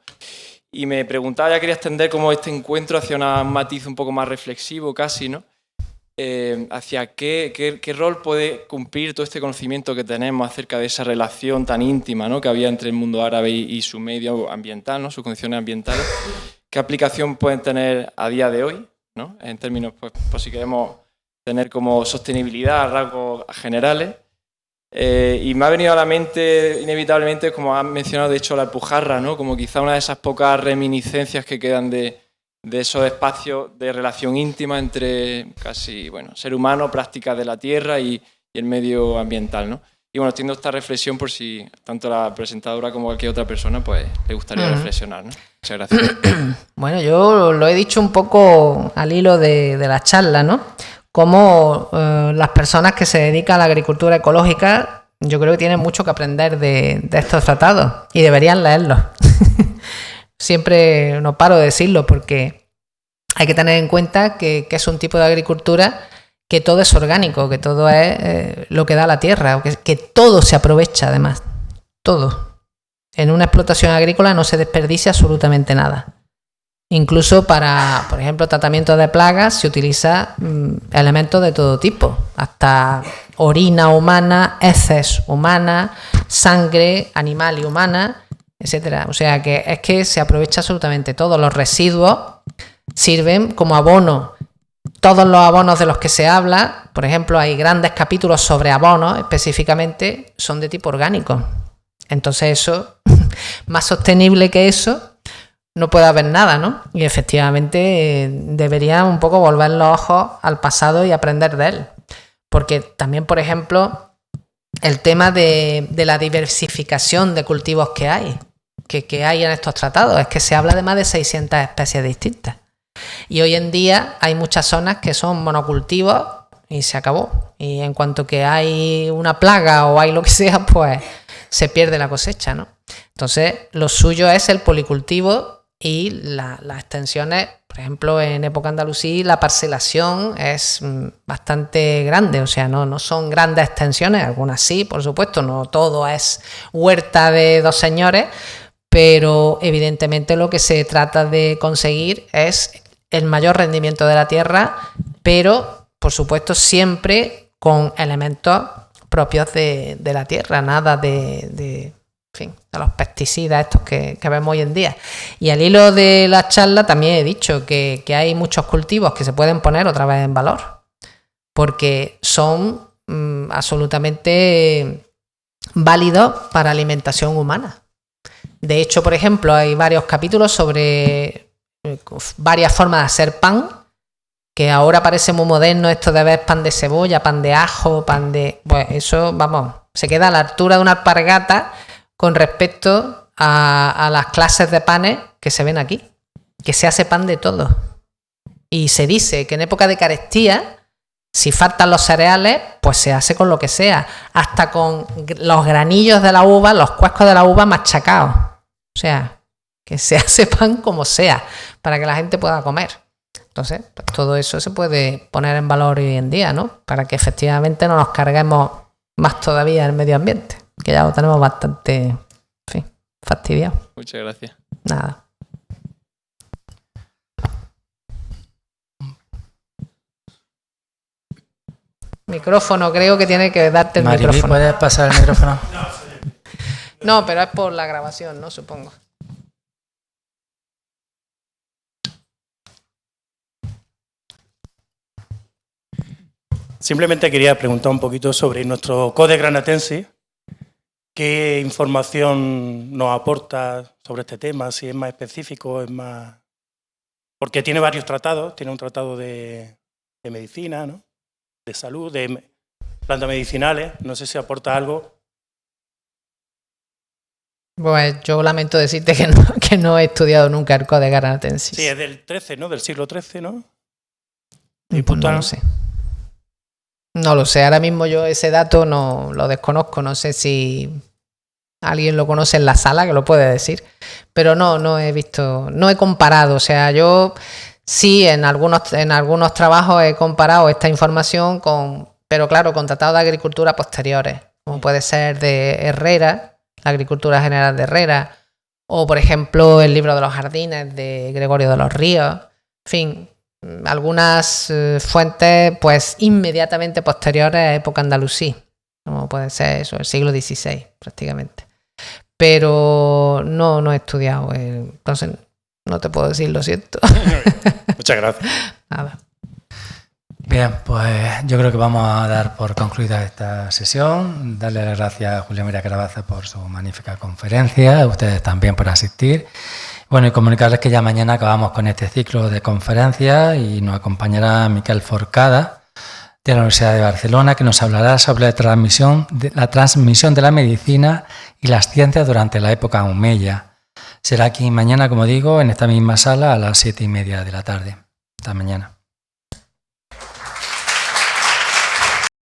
Y me preguntaba, ya quería extender como este encuentro hacia un matiz un poco más reflexivo casi, ¿no? Hacia qué rol puede cumplir todo este conocimiento que tenemos acerca de esa relación tan íntima, ¿no? Que había entre el mundo árabe y su medio ambiental, ¿no? Sus condiciones ambientales. ¿Qué aplicación pueden tener a día de hoy, ¿no? En términos, pues si queremos tener como sostenibilidad a rasgos generales? Y me ha venido a la mente inevitablemente, como han mencionado de hecho, la Alpujarra, ¿no? Como quizá una de esas pocas reminiscencias que quedan de esos espacios de relación íntima entre casi, bueno, ser humano, prácticas de la tierra y el medio ambiental, ¿no? Y bueno, extiendo esta reflexión por si tanto la presentadora como cualquier otra persona pues le gustaría reflexionar, ¿no? Muchas gracias. Bueno, yo lo he dicho un poco al hilo de la charla, ¿no? Como las personas que se dedican a la agricultura ecológica, yo creo que tienen mucho que aprender de estos tratados y deberían leerlos. Siempre no paro de decirlo porque hay que tener en cuenta que es un tipo de agricultura que todo es orgánico, que todo es lo que da la tierra, que todo se aprovecha además, todo. En una explotación agrícola no se desperdicia absolutamente nada. Incluso para, por ejemplo, tratamiento de plagas se utiliza elementos de todo tipo, hasta orina humana, heces humanas, sangre animal y humana, etcétera. O sea que es que se aprovecha absolutamente todo. Los residuos sirven como abono. Todos los abonos de los que se habla, por ejemplo, hay grandes capítulos sobre abonos específicamente, son de tipo orgánico. Entonces eso, más sostenible que eso, no puede haber nada, ¿no? Y efectivamente deberían un poco volver los ojos al pasado y aprender de él. Porque también, por ejemplo, el tema de la diversificación de cultivos que hay en estos tratados, es que se habla de más de 600 especies distintas. Y hoy en día hay muchas zonas que son monocultivos y se acabó. Y en cuanto que hay una plaga o hay lo que sea, pues se pierde la cosecha, ¿no? Entonces, lo suyo es el policultivo y las extensiones. Por ejemplo, en época andalusí la parcelación es bastante grande, o sea, no son grandes extensiones, algunas sí, por supuesto, no todo es huerta de dos señores, pero evidentemente lo que se trata de conseguir es el mayor rendimiento de la tierra, pero por supuesto siempre con elementos propios de la tierra, nada de los pesticidas estos que vemos hoy en día. Y al hilo de la charla también he dicho que hay muchos cultivos que se pueden poner otra vez en valor, porque son absolutamente válidos para alimentación humana. De hecho, por ejemplo, hay varios capítulos sobre varias formas de hacer pan, que ahora parece muy moderno esto de ver pan de cebolla, pan de ajo, pan de... Pues eso, vamos, se queda a la altura de una alpargata con respecto a las clases de panes que se ven aquí. que se hace pan de todo. Y se dice que en época de carestía, si faltan los cereales, pues se hace con lo que sea, hasta con los granillos de la uva, los cuescos de la uva machacados. O sea, que se hace pan como sea, para que la gente pueda comer. Entonces, pues todo eso se puede poner en valor hoy en día, ¿no? Para que efectivamente no nos carguemos más todavía el medio ambiente, que ya lo tenemos bastante, en fin, fastidiado. Muchas gracias. Nada. Micrófono, creo que tiene que darte el micrófono. ¿Puedes pasar el micrófono? No, pero es por la grabación, ¿no? Supongo. Simplemente quería preguntar un poquito sobre nuestro Codex Granatensis. ¿Qué información nos aporta sobre este tema? Si es más específico, es más... Porque tiene varios tratados. Tiene un tratado de medicina, ¿no? De salud, de plantas medicinales. No sé si aporta algo. Pues yo lamento decirte que no he estudiado nunca el Codex Granatensis. Sí, es del 13, ¿no? Del siglo XIII, ¿no? Pues no lo sé. No lo sé. Ahora mismo yo ese dato no lo desconozco. No sé si alguien lo conoce en la sala, que lo puede decir. Pero no he visto, no he comparado. O sea, yo... Sí, en algunos trabajos he comparado esta información pero claro, con tratados de agricultura posteriores, como puede ser de Herrera, la Agricultura General de Herrera, o por ejemplo el Libro de los Jardines de Gregorio de los Ríos. En fin, algunas fuentes pues inmediatamente posteriores a época andalusí, como puede ser eso, el siglo XVI prácticamente. Pero no he estudiado, entonces no te puedo decir, lo siento. Muchas gracias. Nada. Bien, pues yo creo que vamos a dar por concluida esta sesión. Darle las gracias a Julia María Carabaza por su magnífica conferencia, a ustedes también por asistir. Bueno, y comunicarles que ya mañana acabamos con este ciclo de conferencias y nos acompañará Miquel Forcada de la Universidad de Barcelona, que nos hablará sobre la transmisión de la medicina y las ciencias durante la época Omeya. Será aquí mañana, como digo, en esta misma sala a las 7:30 de la tarde. Hasta mañana.